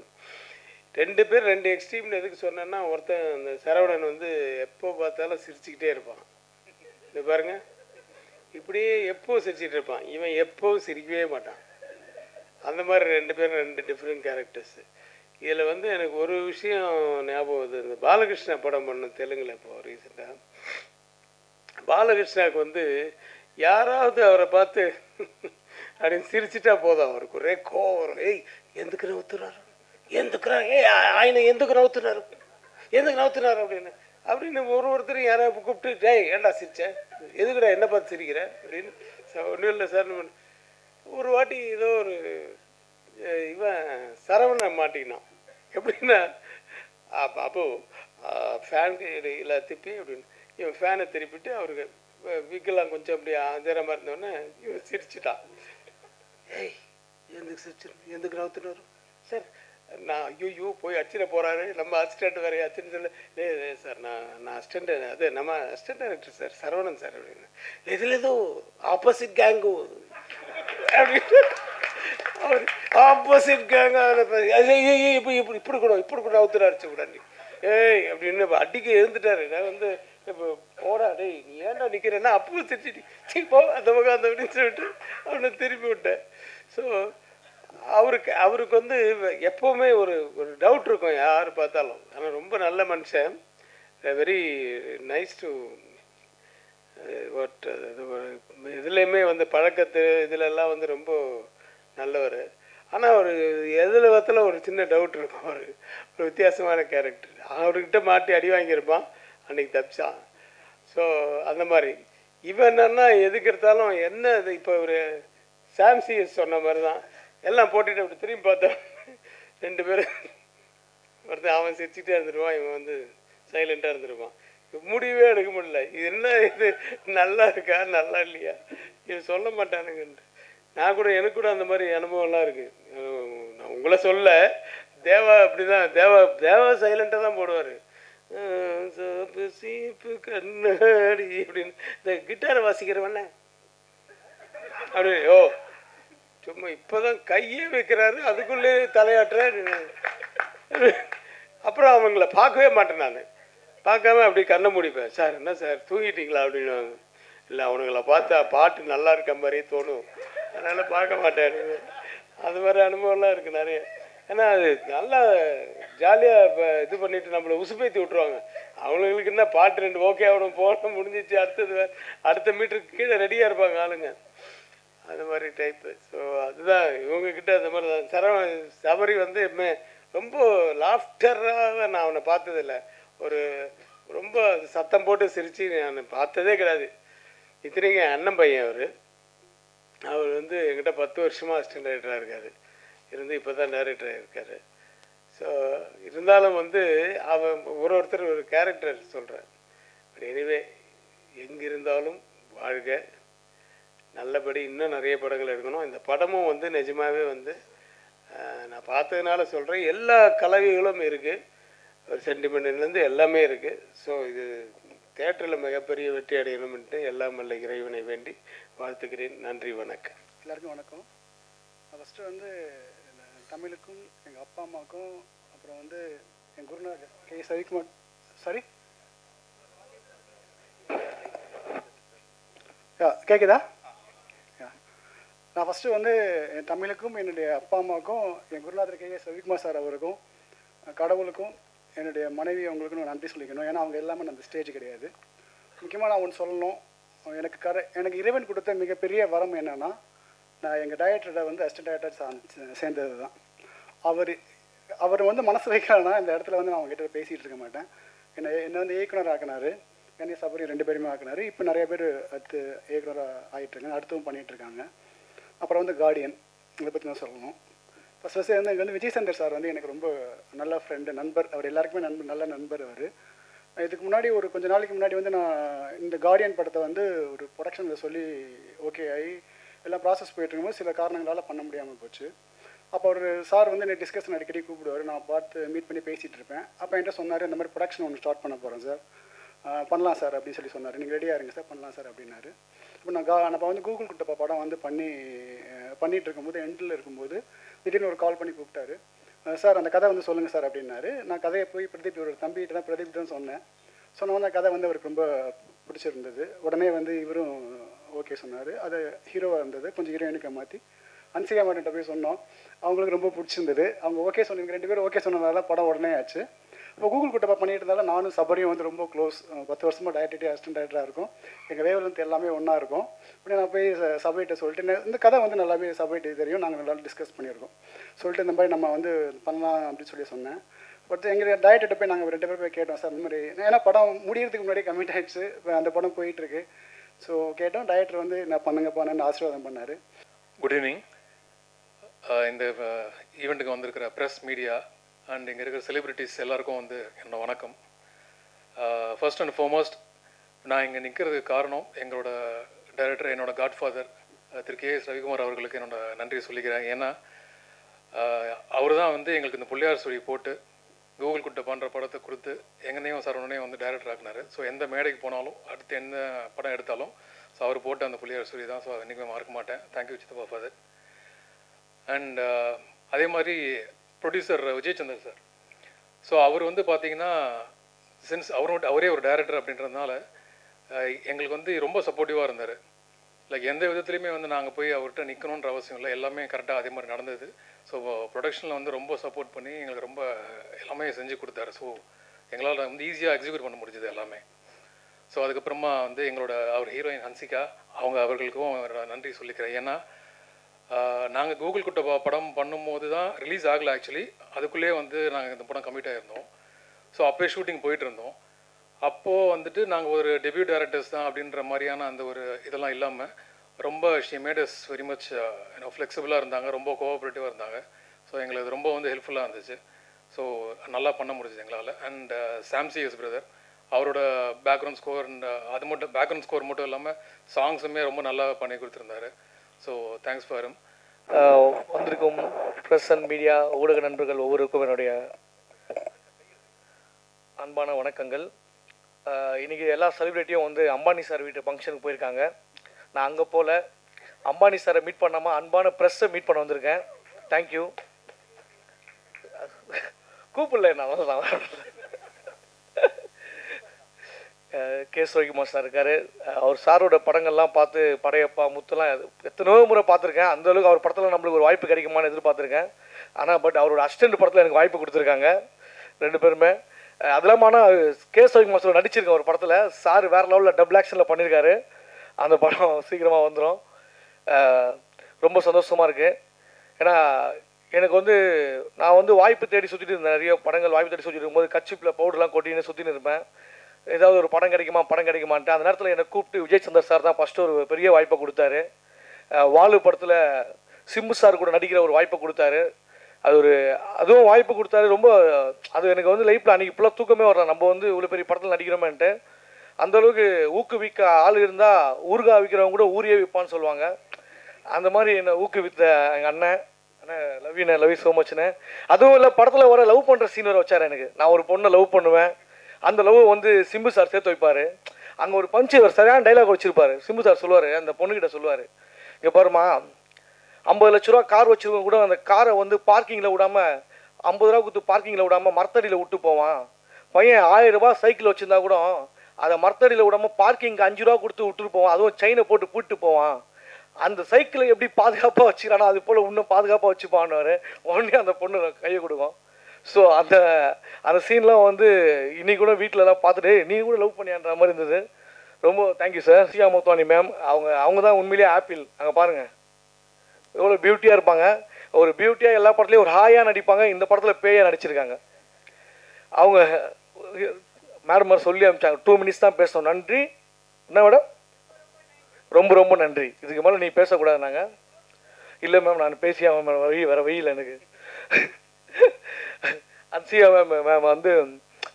ரெண்டு பேர் ரெண்டு எக்ஸ்ட்ரீம்னு எதுக்கு சொன்னேன்னா, ஒருத்தன் அந்த சரவணன் வந்து எப்போ பார்த்தாலும் சிரிச்சுக்கிட்டே இருப்பான். இது பாருங்க, இப்படியே எப்போ சிரிச்சுட்டு இருப்பான். இவன் எப்போவும் சிரிக்கவே மாட்டான். அந்த மாதிரி ரெண்டு பேரும் ரெண்டு டிஃப்ரெண்ட் கேரக்டர்ஸு. இதில் வந்து எனக்கு ஒரு விஷயம் ஞாபகம் வருது. இந்த பாலகிருஷ்ணா படம் பண்ண தெலுங்கில் இப்போ ரீசெண்டாக பாலகிருஷ்ணாவுக்கு வந்து யாராவது அவரை பார்த்து அப்படின்னு சிரிச்சிட்டா போதும், அவருக்கு ஒரே கோவம் வரும். ஏய் எந்துக்கு நவுத்துறாரு, எந்துக்குறா, ఆయన ఎందుకు నవ్వుతున్నారు, ఎందుకు నవ్వుతున్నారు அப்படின்னு ஒருத்தரும் யாராவது கூப்பிட்டு, டேய் ஏன்டா சிரிச்சேன், எதுக்குடா என்ன பார்த்து சிரிக்கிற அப்படின்னு. ஒன்றும் இல்லை சார். ஒரு வாட்டி ஏதோ ஒரு இவன் சரவணன் மாட்டிக்கினான். எப்படின்னா அப்போ ஃபேனுக்கு இல்லை திப்பி அப்படின்னு இவன் ஃபேனை திருப்பிட்டு அவருக்கு விக்கெல்லாம் கொஞ்சம் அப்படி ஆஜரமாக இருந்தோடனே இவன் சிரிச்சிட்டான். ஏய் எதுக்கு சிரிச்சிடும், எதுக்கு நவுத்துனாரு சார், நான் ஐயோ போய் அச்சிட போகிறாரு, நம்ம அசிஸ்டண்ட் வேறு அச்சுன்னு சொல்ல. சார் நான் அசிஸ்டண்ட், அது நம்ம assistant director sir Saravanan sir அப்படின்னு. இதில் ஏதோ ஆப்போசிட் கேங்கு அப்படின்னு அவர் ஆப்போசிட் கேங்க இப்படி கூட அவுத்துட்டு அடிச்சு கூட ஏய் அப்படின்னு அடிக்க எழுந்துட்டாரு. நான் வந்து இப்போ போடா டேய் நீ ஏன்டா நிற்கிறேன்னா அப்பவும் சிரிச்சிட்டு போ அந்த பக்கம் அந்த அப்படின்னு சொல்லிட்டு அவனை திருப்பி விட்டேன். ஸோ அவருக்கு வந்து எப்போவுமே ஒரு டவுட் இருக்கும் யார் பார்த்தாலும். ஆனால் ரொம்ப நல்ல மனுஷன், வெரி நைஸ் டு இதுலேயுமே வந்து பழக்கத்து இதிலெல்லாம் வந்து ரொம்ப நல்லவர். ஆனால் ஒரு எதில் விதத்தில் ஒரு சின்ன டவுட் இருக்கும். ஒரு வித்தியாசமான கேரக்டர். அவர்கிட்ட மாட்டி அடி வாங்கியிருப்பான், அன்றைக்கி தப்பிச்சான். ஸோ அந்த மாதிரி இவன் என்னன்னா எதுக்கு எடுத்தாலும் என்ன இது இப்போ ஒரு சாம்சிஎஸ் சொன்ன மாதிரி தான் எல்லாம் போட்டுட்டு அப்படி திரும்பி பார்த்தோம். 2 பேரும் ஒருத்தன் அவன் சிரிச்சுட்டே இருந்துருவான், இவன் வந்து சைலண்ட்டாக இருந்துருவான். முடிவே எடுக்க முடியல. இது என்ன இது நல்லா இருக்கா நல்லா இல்லையா இது சொல்ல மாட்டானுங்கன்ட்டு. நான் கூட எனக்கு கூட அந்த மாதிரி அனுபவம்லாம் இருக்குது. நான் உங்களை சொல்ல தேவா அப்படி தான் தேவா சைலண்ட்டாக தான் போடுவார். சோப்பு சீப்பு கண்ணாடி அப்படின்னு இந்த கிட்டாரை வாசிக்கிறவண்ண அப்படி ஓ சும்மா இப்போ தான் கையே வைக்கிறாரு, அதுக்குள்ளே தலையாட்டுறாரு. அப்புறம் அவங்கள பார்க்கவே மாட்டேன். நான் பார்க்காம அப்படி கண்ணை முடிப்பேன். சார் என்ன சார் தூங்கிட்டீங்களா அப்படின்னு. இல்லை அவனுங்களை பார்த்தா பாட்டு நல்லா இருக்க மாதிரியே தோணும், அதனால் பார்க்க மாட்டேன். அது மாதிரி அனுபவம்லாம் இருக்குது நிறைய. ஏன்னா அது நல்லா ஜாலியாக இப்போ இது பண்ணிவிட்டு நம்மளை உசுப்பேற்றி விட்ருவாங்க. அவங்களுக்கு என்ன பாட்டு 2 ஓகே ஆகணும் போன முடிஞ்சிச்சு, அடுத்த மீட்டருக்கு கீழே ரெடியாக இருப்பாங்க ஆளுங்க. அது மாதிரி டைப்பு. ஸோ அதுதான் இவங்கக்கிட்ட அந்த மாதிரி தான். சபரி வந்து ரொம்ப லாஃப்டராக நான் அவனை பார்த்ததில்லை. ஒரு ரொம்ப சத்தம் போட்டு சிரித்து நான் பார்த்ததே கிடையாது. இத்தனைக்கு அண்ணன் பையன் அவர் வந்து என்கிட்ட 10 வருஷமாக அசிஸ்டன்ட் டைரக்டராக இருக்கார். இருந்து இப்போ தான் டைரக்டராக இருக்கார். ஸோ இருந்தாலும் வந்து அவன் ஒருத்தர் ஒரு கேரக்டர் சொல்கிறேன். எனிவே எங்கே இருந்தாலும் வாழ்க, நல்லபடி இன்னும் நிறைய படங்கள் எடுக்கணும். இந்த படமும் வந்து நிஜமாகவே வந்து நான் பார்த்ததுனால சொல்கிறேன், எல்லா கலவைகளும் இருக்குது. ஒரு சென்டிமெண்ட்லேருந்து எல்லாமே இருக்குது. ஸோ இது தேட்டரில் மிகப்பெரிய வெற்றி அடையணும்ன்ட்டு எல்லாம் வல்ல இறைவனை வேண்டி வாழ்த்துக்கிறேன். நன்றி, வணக்கம். எல்லாருக்கும் வணக்கம். ஃபஸ்ட்டு வந்து தமிழுக்கும் எங்கள் அப்பா அம்மாவுக்கும், அப்புறம் வந்து என் குருநாதர் கே ரவிக்குமார், சாரி கேட்குதா? நான் ஃபஸ்ட்டு வந்து என் தமிழுக்கும் என்னுடைய அப்பா அம்மாவுக்கும் என் குருநாதர் கே ரவிக்குமார் சார் அவருக்கும் கடவுளுக்கும் என்னுடைய மனைவி அவங்களுக்கும் நான் நன்றி சொல்லிக்கணும். ஏன்னா அவங்க எல்லாமே அந்த ஸ்டேஜ் கிடையாது. முக்கியமாக நான் ஒன்று சொல்லணும், எனக்கு இறைவன் கொடுத்த மிகப்பெரிய வரம் என்னென்னா, நான் எங்கள் டைரக்டரை வந்து அசிஸ்டன்ட் டைரக்டர் சேர்ந்தது தான். அவர் வந்து மனசு வைக்கிறான்னா இந்த இடத்துல வந்து நான் அவங்ககிட்ட பேசிகிட்டு இருக்க மாட்டேன். என்னை வந்து இயக்குனர் ஆக்கினார், என்னை சபரி 2 பேருமே ஆக்கினார். இப்போ நிறைய பேர் அடுத்து இயக்குனராக ஆகிட்டுருக்காங்க, அடுத்தவும் பண்ணிகிட்ருக்காங்க. அப்புறம் வந்து கார்டியன், இதை பற்றி நான் சொல்லணும். ஃபஸ்ட்டு வந்து இங்கே வந்து விஜய் சந்தர் சார் வந்து எனக்கு ரொம்ப நல்ல ஃப்ரெண்டு, நண்பர். அவர் எல்லாருக்குமே நல்ல நண்பர் அவர். இதுக்கு முன்னாடி ஒரு கொஞ்ச நாளைக்கு முன்னாடி வந்து நான் இந்த கார்டியன் படத்தை வந்து ஒரு ப்ரொடக்ஷனில் சொல்லி ஓகே ஆகி எல்லாம் ப்ராசஸ் போயிட்டுருக்கும்போது சில காரணங்களால் பண்ண முடியாமல் போச்சு. அப்போ ஒரு சார் வந்து என்னை டிஸ்கஷன் அடிக்கடி கூப்பிடுவார், நான் பார்த்து மீட் பண்ணி பேசிகிட்டு இருப்பேன். அப்போ என்கிட்ட சொன்னார், இந்த மாதிரி ப்ரொடக்ஷன் ஒன்று ஸ்டார்ட் பண்ண போகிறேன் சார், பண்ணலாம் சார் அப்படின்னு சொல்லி சொன்னார். நீங்கள் ரெடியாக இருங்க சார், பண்ணலாம் சார் அப்படின்னாரு. இப்போ நான் வந்து கூகுள் குட்டப்பா படம் வந்து பண்ணிகிட்டு இருக்கும்போது எண்டில் இருக்கும்போது திடீர்னு ஒரு கால் பண்ணி கூப்பிட்டாரு. சார் அந்த கதை வந்து சொல்லுங்கள் சார் அப்படின்னாரு. நான் கதையை போய் பிரதீப் ஒரு தம்பிகிட்ட தான் பிரதீப் தான் சொன்னோம். அந்த கதை வந்து அவருக்கு ரொம்ப பிடிச்சிருந்தது. உடனே வந்து இவரும் ஓகே சொன்னார். அது ஹீரோவாக இருந்தது, கொஞ்சம் ஹீரோயினுக்கு மாற்றி அன்சிகா மாட்டிட்ட போய் சொன்னோம். அவங்களுக்கு ரொம்ப பிடிச்சிருந்தது. அவங்க ஓகே சொன்னீங்க, 2 பேரும் ஓகே சொன்னதால படம் உடனே ஆச்சு. இப்போ கூகுள் குட்டப்பா பண்ணிட்டு இருந்தாலும் நானும் சபரியும் வந்து ரொம்ப க்ளோஸ். 10 வருஷமாக டைரக்டர் அசிஸ்டன்ட் டைரக்டராக இருக்கும். எங்கள் வேவ்லென்த் எல்லாமே ஒன்றா இருக்கும். இப்படி நான் போய் சபைகிட்ட சொல்லிட்டு இந்த கதை வந்து நல்லாவே சபைகிட்ட தெரியும், நாங்கள் நல்லா டிஸ்கஸ் பண்ணியிருக்கோம். சொல்லிட்டு இந்த மாதிரி நம்ம வந்து பண்ணலாம் அப்படின்னு சொல்லி சொன்னேன். பட் எங்கள் டைரக்டர்கிட்ட போய் நாங்கள் 2 பேர் போய் கேட்டோம் சார் இந்த மாதிரி. ஏன்னா படம் முடியறதுக்கு முன்னாடி கமிட் ஆகிடுச்சு, அந்த படம் போயிட்டுருக்கு. ஸோ கேட்டோம். டைரக்டர் வந்து நான் பண்ணுங்கப்பான்னு ஆசீர்வாதம் பண்ணார். Good evening. இந்த ஈவெண்ட்டுக்கு வந்திருக்கிற ப்ரெஸ், மீடியா அண்ட் இங்கே இருக்கிற செலிப்ரிட்டிஸ் எல்லாருக்கும் வந்து என்னோட வணக்கம். ஃபர்ஸ்ட் அண்ட் ஃபார்மோஸ்ட் நான் இங்கே நிற்கிறதுக்கு காரணம் எங்களோட டைரக்டர், என்னோடய காட்ஃபாதர் திரு கே.எஸ். ரவிக்குமார் அவர்களுக்கு என்னோட நன்றியை சொல்லிக்கிறேன். ஏன்னா அவர் தான் வந்து எங்களுக்கு இந்த புள்ளியார் ஸ்டோரி போட்டு கூகுள் குட்டை பண்ணுற படத்தை கொடுத்து எங்கனையும் சரவணனையும் வந்து டைரக்டர் ஆக்கினார். ஸோ எந்த மேடைக்கு போனாலும் அடுத்து எந்த படம் எடுத்தாலும் ஸோ அவர் போட்டு அந்த புள்ளியார் ஸ்டோரி தான். ஸோ என்றைக்குமே மறக்க மாட்டேன். தேங்க்யூ சித்தப்பா ஃபாதர். அண்ட் அதே மாதிரி producer Vijay Chandar sir. So அவர் வந்து பார்த்திங்கன்னா சின்ஸ் அவரே ஒரு டைரக்டர் அப்படின்றதுனால எங்களுக்கு வந்து ரொம்ப சப்போர்ட்டிவாக இருந்தார். லைக் எந்த விதத்துலையுமே வந்து நாங்கள் போய் அவர்கிட்ட நிற்கணுன்ற அவசியம் இல்லை, எல்லாமே கரெக்டாக அதே மாதிரி நடந்தது. ஸோ ப்ரொடக்ஷனில் வந்து ரொம்ப சப்போர்ட் பண்ணி எங்களுக்கு ரொம்ப எல்லாமே செஞ்சு கொடுத்தாரு. ஸோ எங்களால் வந்து ஈஸியாக எக்ஸிக்யூட் பண்ண முடிஞ்சது எல்லாமே. ஸோ அதுக்கப்புறமா வந்து எங்களோட அவர் ஹீரோயின் ஹன்சிகா அவர்களுக்கும் நன்றி சொல்லிக்கிறேன். ஏன்னா நாங்கள் கூகுள் குட்டை படம் பண்ணும்போது தான் ரிலீஸ் ஆகலை ஆக்சுவலி. அதுக்குள்ளேயே வந்து நாங்கள் இந்த படம் கமிட் ஆகிருந்தோம். ஸோ அப்போயே ஷூட்டிங் போயிட்டு இருந்தோம். அப்போது வந்துட்டு நாங்கள் ஒரு டெபியூ டேரக்டர்ஸ் தான் அப்படின்ற மாதிரியான அந்த ஒரு இதெல்லாம் இல்லாமல் ரொம்ப she made us very much ஃப்ளெக்சிபிளாக இருந்தாங்க, ரொம்ப கோஆப்ரேட்டிவாக இருந்தாங்க. ஸோ எங்களுக்கு அது ரொம்ப வந்து ஹெல்ப்ஃபுல்லாக இருந்துச்சு. ஸோ நல்லா பண்ண முடிஞ்சது எங்களால். அண்ட் சாம்சிஎஸ் பிரதர் அவரோட பேக்ரவுண்ட் ஸ்கோர் அண்ட் அது மட்டும் பேக்ரவுண்ட் ஸ்கோர் மட்டும் இல்லாமல் சாங்ஸுமே ரொம்ப நல்லா பண்ணி கொடுத்துருந்தாரு. So thanks for him. வந்திருக்கும் ப்ரெஸ் அண்ட் மீடியா ஊடக நண்பர்கள் ஒவ்வொருக்கும் என்னுடைய அன்பான வணக்கங்கள். இன்றைக்கி எல்லா செலிப்ரிட்டியும் வந்து அம்பானி சார் வீட்டு ஃபங்க்ஷனுக்கு போயிருக்காங்க. நான் அங்கே போல் அம்பானி சாரை மீட் பண்ணாமல் அன்பான ப்ரெஸ்ஸை மீட் பண்ண வந்திருக்கேன். தேங்க்யூ. கூப்பிடல நான் கே சிவகுமார் சார் இருக்கார். அவர் சாரோட படங்கள்லாம் பார்த்து படையப்பா முத்துலாம் எத்தனையோ முறை பார்த்துருக்கேன். அந்தளவுக்கு அவர் படத்தில் நம்மளுக்கு ஒரு வாய்ப்பு கிடைக்குமான்னு எதிர்பார்த்துருக்கேன். ஆனால் பட் அவரோட அசிஸ்டன்ட் படத்தில் எனக்கு வாய்ப்பு கொடுத்துருக்காங்க 2 பேருமே. அது இல்லாமல் ஆனால் கே சிவகுமார் சார் நடிச்சிருக்கேன் ஒரு படத்தில். சார் வேறு லெவலில் டபுள் ஆக்ஷனில் பண்ணியிருக்காரு. அந்த படம் சீக்கிரமாக வந்துடும். ரொம்ப சந்தோஷமாக இருக்குது. ஏன்னா எனக்கு வந்து நான் வந்து வாய்ப்பு தேடி சுற்றிட்டு இருந்தேன். நிறைய படங்கள் வாய்ப்பு தேடி சுற்றிட்டு இருக்கும்போது கச்சிப்பில் பவுடர்லாம் கொட்டின்னு சுற்றின்னு இருப்பேன். ஏதாவது ஒரு படம் கிடைக்குமான்ட்டு அந்த நேரத்தில் என்னை கூப்பிட்டு விஜய் சந்தர் சார் தான் ஃபஸ்ட்டு ஒரு பெரிய வாய்ப்பை கொடுத்தாரு. வாலு படத்தில் சிம்பு சார் கூட நடிக்கிற ஒரு வாய்ப்பை கொடுத்தாரு. அதுவும் வாய்ப்பு கொடுத்தாரு. ரொம்ப அது எனக்கு வந்து லைஃப்பில் அன்றைக்கி இப்போலாம் தூக்கமே வரல. நம்ம வந்து இவ்வளோ பெரிய படத்தில் நடிக்கிறோமேன்ட்டு அந்தளவுக்கு ஊக்குவிக்க ஆள் இருந்தால் ஊறுகாய் விற்கிறவங்க கூட ஊரியே விற்பான்னு சொல்லுவாங்க. அந்த மாதிரி என்னை ஊக்குவித்த எங்கள் அண்ணன் லவ் யூ ஸோ மச்ண்ணே. அதுவும் இல்லை, படத்தில் வர லவ் பண்ணுற சீன் வர வச்சார் எனக்கு. நான் ஒரு பொண்ணை லவ் பண்ணுவேன். அந்த லவ் வந்து சிம்பு சார் சேர்த்து வைப்பார். அங்கே ஒரு பஞ்சு ஒரு சரியான டைலாக் வச்சுருப்பார். சிம்பு சார் சொல்லுவார், அந்த பொண்ணுக்கிட்ட சொல்லுவார், இங்கே பாருமா 50 லட்ச ரூபா கார் வச்சுருக்கவங்க கூட அந்த காரை வந்து பார்க்கிங்கில் விடாமல் 50 ரூபா கொடுத்து பார்க்கிங்கில் விடாமல் மரத்தடியில் விட்டு போவான். பையன் 1000 ரூபா சைக்கிள் வச்சுருந்தா கூட அதை மரத்தடியில் விடாமல் பார்க்கிங்க்கு 5 ரூபா கொடுத்து விட்டுட்டு போவான். அதுவும் செயினை போட்டு கூப்பிட்டு போவான். அந்த சைக்கிளை எப்படி பாதுகாப்பாக வச்சுக்கிறானோ அது போல் இன்னும் பாதுகாப்பாக வச்சுப்பான்னு உடனே அந்த பொண்ணு கையை கொடுக்கும். ஸோ அந்த சீன்லாம் வந்து இன்னைக்கு கூட வீட்டிலலாம் பார்த்துட்டு நீ கூட லவ் பண்ணியான்ற மாதிரி இருந்தது. ரொம்ப தேங்க்யூ சார். சியா மோத்வானி மேம் அவங்க தான் உண்மையிலேயே ஆப்பிள். அங்கே பாருங்கள் எவ்வளோ பியூட்டியாக இருப்பாங்க. ஒரு பியூட்டியாக எல்லா படத்துலையும் ஒரு ஹாயாக நடிப்பாங்க. இந்த படத்தில் பேயாக நடிச்சிருக்காங்க. அவங்க மேடம் சொல்லி அனுப்பிச்சாங்க 2 மினிட்ஸ் தான் பேசணும். நன்றி. என்ன மேடம்? ரொம்ப ரொம்ப நன்றி. இதுக்கு மேலே நீ பேசக்கூடாது. நாங்கள் இல்லை மேம் நான் பேசியா மேம் வேறு வெயில் எனக்கு அன்சியா மேம் வந்து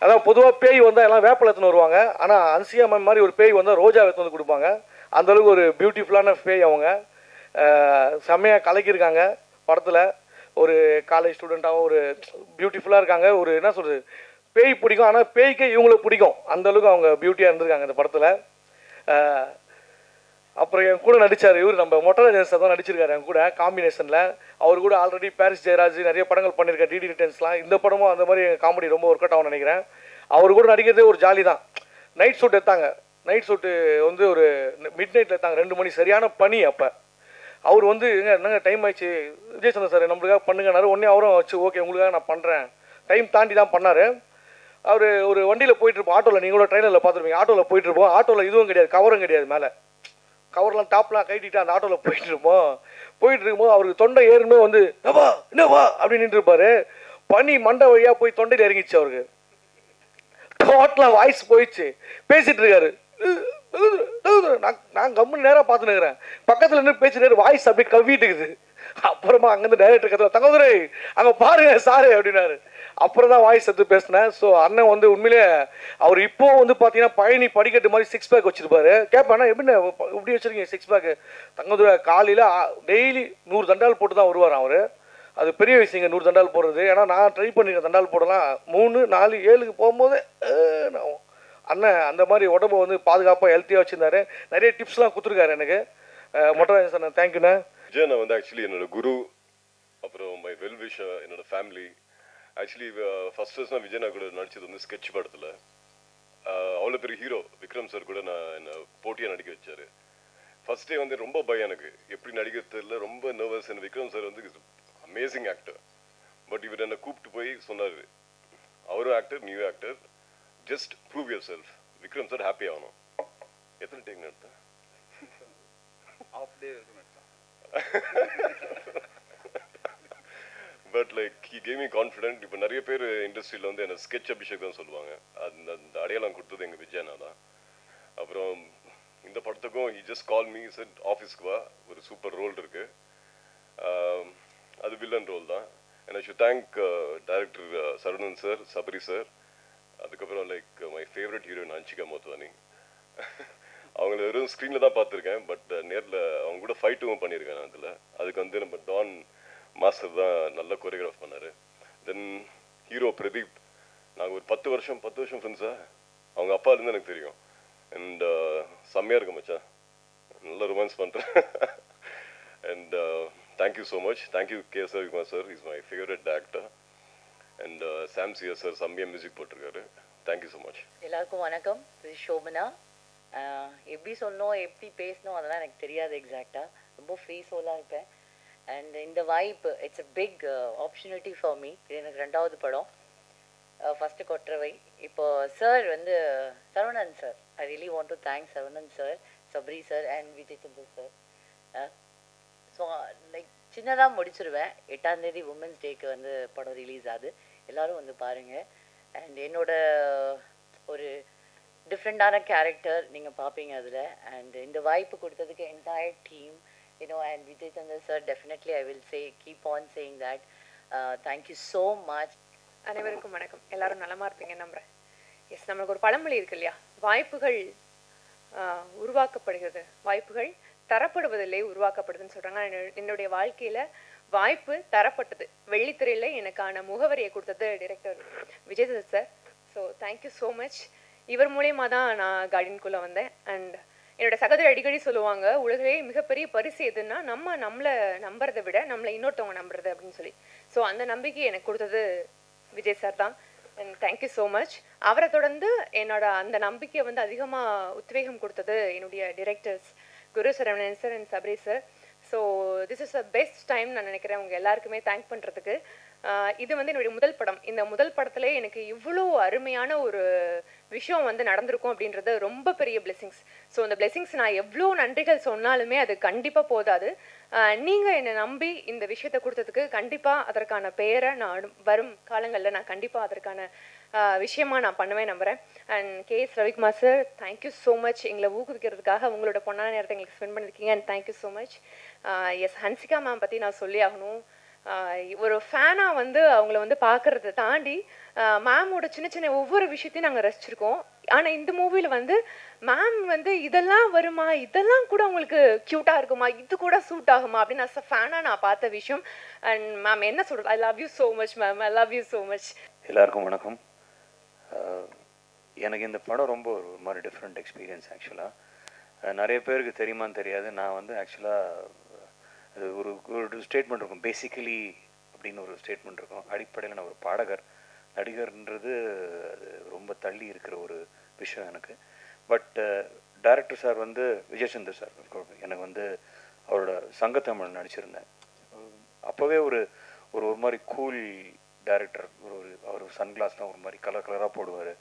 அதான் பொதுவாக பேய் வந்தால் எல்லாம் வேப்பில் எடுத்துன்னு வருவாங்க. ஆனால் அன்சியா மேம் மாதிரி ஒரு பேய் வந்தால் ரோஜா எடுத்து வந்து கொடுப்பாங்க. அந்தளவுக்கு ஒரு பியூட்டிஃபுல்லான பேய். அவங்க செம்மையாக கலக்கியிருக்காங்க படத்தில். ஒரு காலேஜ் ஸ்டூடெண்ட்டாகவும் ஒரு பியூட்டிஃபுல்லாக இருக்காங்க. ஒரு என்ன சொல்கிறது, பேய் பிடிக்கும். ஆனால் பேய்க்கே இவங்களை பிடிக்கும். அந்தளவுக்கு அவங்க பியூட்டியாக இருந்திருக்காங்க இந்த படத்தில். அப்புறம் என் கூட நடித்தார் இவர் நம்ம மொட்டராஜன் சார் தான் நடிச்சிருக்காரு என் கூட காம்பினேஷனில். அவர் கூட ஆல்ரெடி பாரிஸ் ஜெயராஜ் நிறைய படங்கள் பண்ணியிருக்காரு. டிடி ரிட்டர்ன்ஸ்லாம். இந்த படமும் அந்த மாதிரி காமெடி ரொம்ப ஒர்க் அவுட் ஆகும்னு நினைக்கிறேன். அவர் கூட நடிக்கிறதே ஒரு ஜாலி தான். நைட் ஷூட் எடுத்தாங்க. நைட் ஷூட்டு வந்து ஒரு மிட் நைட்டில் எடுத்தாங்க 2 மணி. சரியான பனி. அப்போ அவர் வந்து என்னங்க டைம் ஆயிடுச்சு விஜய் சந்தர் சார் நம்மளுக்காக பண்ணுங்கன்னாரு. உடனே அவரும் வச்சு ஓகே உங்களுக்காக நான் பண்ணுறேன். டைம் தாண்டி தான் பண்ணார். அவர் ஒரு வண்டியில் போயிட்டுருப்போம். ஆட்டோவில் நீங்கள் கூட ட்ரெயினில் பார்த்துருப்பீங்க. ஆட்டோவில் போயிட்டுருப்போம். ஆட்டோவில் இதுவும் கிடையாது, கவரும் கிடையாது. மேலே கவர்லாம் டாப்லாம் கட்டிட்டு அந்த ஆட்டோவில் போயிட்டு இருக்கும்போது அவருக்கு தொண்டை ஏறுமே வந்து என்னவா அப்படின்னு நின்றுருப்பாரு. பனி மண்டை வழியாக போய் தொண்டையில் இறங்கிச்சு. அவருக்கு டோட்டலாக வாய்ஸ் போயிடுச்சு. பேசிகிட்டு இருக்காரு. நான் கம்முன்னு நேராக பார்த்துன்னு இருக்கிறேன். பக்கத்தில் நின்று பேசிட்டு வாய்ஸ் அப்படியே கவ்விட்டு இருக்குது. அப்புறமா அங்கேருந்து டைரக்டர் கத்துல தங்கதுரை அங்கே பாருங்க சாரு அப்படின்னாரு. அப்புறம் தான் வாய்ஸ் எடுத்து பேசினேன். ஸோ அண்ணன் வந்து உண்மையிலே அவர் இப்போ வந்து பார்த்தீங்கன்னா பழனி படிக்கட்டு மாதிரி 6 பேக் வச்சுருப்பாரு. கேட்பேன் எப்படின்னா இப்படி வச்சுருக்கீங்க 6 பேக்கு? தங்கதுரை காலையில் டெய்லி 100 தண்டால் போட்டு தான் வருவார் அவர். அது பெரிய விஷயங்க 100 தண்டால் போடுறது. ஏன்னா நான் ட்ரை பண்ணிக்கிறேன் தண்டால் போடலாம் 3, 4, 7க்கு போகும்போது அண்ணன் அந்த மாதிரி உடம்பை வந்து பாதுகாப்பாக ஹெல்த்தியாக வச்சுருந்தாரு. நிறைய டிப்ஸ்லாம் கொடுத்துருக்காரு எனக்கு. மொட்டராஜன் சார் தேங்க்யூண்ணே. விஜய் நான் வந்து ஆக்சுவலி என்னோட குரு, அப்புறம் மை வெல் விஷர், என்னோட ஃபேமிலி. ஆக்சுவலி ஃபர்ஸ்ட் நான் விஜய் கூட நடிச்சது வந்து ஸ்கெட்ச் படத்தில். அவ்வளோ பெரிய ஹீரோ விக்ரம் சார் கூட நான் என்னை போட்டியாக நடிக்க வச்சார். ஃபர்ஸ்ட் டே வந்து ரொம்ப பயம் எனக்கு, எப்படி நடிக்கிறது இல்லை, ரொம்ப நர்வஸ். என்ன விக்ரம் சார் வந்து அமேசிங் ஆக்டர். பட் இவர் என்னை கூப்பிட்டு போய் சொன்னார், அவரும் actor, new actor, just prove yourself. Vikram sir happy ஆகணும். எத்தனை டேக் எடுத்தேன்? Half day but like he gave me confident. இப்போ நிறைய பேர் இண்டஸ்ட்ரியில் வந்து என்ன ஸ்கெட்ச் அபிஷேக் தான் சொல்லுவாங்க. அந்த அந்த அடையாளம் கொடுத்தது எங்கள் விஜயனா தான். அப்புறம் இந்த படத்துக்கும் he just call me set ஆஃபீஸ்க்கு வா, ஒரு சூப்பர் ரோல் இருக்கு, அது வில்லன் ரோல் தான். And I should thank director Saravanan sir, Sabari sir, அதுக்கப்புறம் like my favourite heroine Anshika Motwani. அவங்கள வெறும் ஸ்க்ரீனில் தான் பார்த்துருக்கேன், பட் நேரில் அவங்க கூட ஃபைட்டும் பண்ணியிருக்கேன் நான் அதில். அதுக்கு வந்து நம்ம டான் மாஸ்டர் தான் நல்ல கொரியோகிராஃப் பண்ணார். தென் ஹீரோ பிரதீப், நாங்கள் ஒரு 10 வருஷம் ஃப்ரெண்ட்ஸா, அவங்க அப்பா இருந்து எனக்கு தெரியும். அண்ட் செம்மையாக இருக்கு மச்சா, நல்ல ரொமான்ஸ் பண்ணுறேன். And thank you so much. Thank you K Ravikumar sir, is my favourite actor. And Sam CS sir செம்மையாக மியூசிக் போட்டிருக்காரு. Thank you so much. எல்லாருக்கும் வணக்கம். இது ஷோபனா. எப்படி சொல்லணும், எப்படி பேசணும் அதெல்லாம் எனக்கு தெரியாது எக்ஸாக்டாக. ரொம்ப ஃப்ரீ சோலாக இருப்பேன். அண்ட் இந்த வாய்ப்பு, it's a big opportunity for me. இது எனக்கு 2வது படம். ஃபஸ்ட்டு கொற்றவை. இப்போ சார் வந்து Saravanan sir, I really want to thank Saravanan sir, Sabri sir and Vijay Chandar sir. So like சின்னதாக முடிச்சிருவேன். 8ஆம் தேதி உமன்ஸ் டேக்கு வந்து படம் ரிலீஸ் ஆகுது. எல்லோரும் வந்து பாருங்கள். அண்ட் என்னோட ஒரு டிஃப்ரெண்ட்டான கேரக்டர் நீங்கள் பார்ப்பீங்க அதில். அண்ட் இந்த வாய்ப்பு கொடுத்ததுக்கு entire team, and Vijay Chandra sir, definitely I will say, keep on saying that. Thank you so much. அனைவருக்கும் வணக்கம். எல்லாரும் நலமா இருப்பீங்க நம்புறேன். எஸ், நம்மளுக்கு ஒரு பழமொழி இருக்கு இல்லையா, வாய்ப்புகள் உருவாக்கப்படுகிறது, வாய்ப்புகள் தரப்படுவதில்லை, உருவாக்கப்படுதுன்னு சொல்றாங்க. என்னுடைய வாழ்க்கையில வாய்ப்பு தரப்பட்டது. வெள்ளித்திரையில எனக்கான முகவரியை கொடுத்தது director Vijay sir. So thank you so much. இவர் மூலயமா தான் நான் கார்டனுக்குள்ளே வந்தேன். அண்ட் என்னோட சகோதரி அடிக்கடி சொல்லுவாங்க, உலகிலேயே மிகப்பெரிய பரிசு எதுன்னா நம்மளை நம்புறதை விட நம்மளை இன்னொருத்தவங்க நம்புறது அப்படின்னு சொல்லி. ஸோ அந்த நம்பிக்கை எனக்கு கொடுத்தது விஜய் சார் தான். And thank you so much. அவரை தொடர்ந்து என்னோட அந்த நம்பிக்கையை வந்து அதிகமாக உத்வேகம் கொடுத்தது என்னுடைய directors Guru Saravanan sir and Sabari sir. So this is a best time நான் நினைக்கிறேன் உங்கள் எல்லாருக்குமே தேங்க் பண்ணுறதுக்கு. இது வந்து என்னுடைய முதல் படம். இந்த முதல் படத்துல எனக்கு இவ்வளோ அருமையான ஒரு விஷயம் வந்து நடந்திருக்கும் அப்படின்றது ரொம்ப பெரிய பிளெஸிங்ஸ். ஸோ அந்த பிளெஸிங்ஸ் நான் எவ்வளோ நன்றிகள் சொன்னாலுமே அது கண்டிப்பாக போதாது. நீங்கள் என்னை நம்பி இந்த விஷயத்தை கொடுத்ததுக்கு கண்டிப்பாக அதற்கான பெயரை நான் வரும் காலங்களில் நான் கண்டிப்பாக அதற்கான விஷயமா நான் பண்ணுவேன் நம்புகிறேன். And K S. Ravikumar sir, thank you so much. எங்களை ஊக்குவிக்கிறதுக்காக உங்களோட பொண்ணான நேரத்தை எங்களுக்கு ஸ்பெண்ட் பண்ணியிருக்கீங்க. And thank you so much. Yes, Hansika ma'am பற்றி நான் சொல்லி ஆகணும். ஒரு ஃபேனாக வந்து அவங்கள வந்து பார்க்குறத தாண்டி மேமோட சின்ன சின்ன ஒவ்வொரு விஷயத்தையும் நாங்கள் ரசிச்சிருக்கோம். ஆனால் இந்த மூவியில் வந்து மேம் வந்து இதெல்லாம் வருமா, இதெல்லாம் கூட அவங்களுக்கு க்யூட்டாக இருக்குமா, இது கூட சூட் ஆகுமா அப்படின்னு நான் ஃபேனாக நான் பார்த்த விஷயம். அண்ட் மேம் என்ன சொல்கிறது, I love you so much ma'am, I love you so much. எல்லாருக்கும் வணக்கம். எனக்கு இந்த படம் ரொம்ப ஒரு மாதிரி டிஃப்ரெண்ட் எக்ஸ்பீரியன்ஸ். ஆக்சுவலாக நிறைய பேருக்கு தெரியுமான்னு தெரியாது, நான் வந்து ஆக்சுவலாக அது ஒரு ஸ்டேட்மெண்ட் இருக்கும், பேசிக்கலி அப்படின்னு ஒரு ஸ்டேட்மெண்ட் இருக்கும். அடிப்படையில் நான் ஒரு பாடகர், நடிகர்ன்றது அது ரொம்ப தள்ளி இருக்கிற ஒரு விஷயம் எனக்கு. பட் டைரக்டர் சார் வந்து விஜய் சந்தர் சார், எனக்கு வந்து அவரோட சங்கத்தமிழ் நடிச்சிருந்தேன். அப்போவே ஒரு ஒரு மாதிரி கூல் டைரக்டர். அவர் சன்கிளாஸ்லாம் ஒரு மாதிரி கலராக போடுவார்.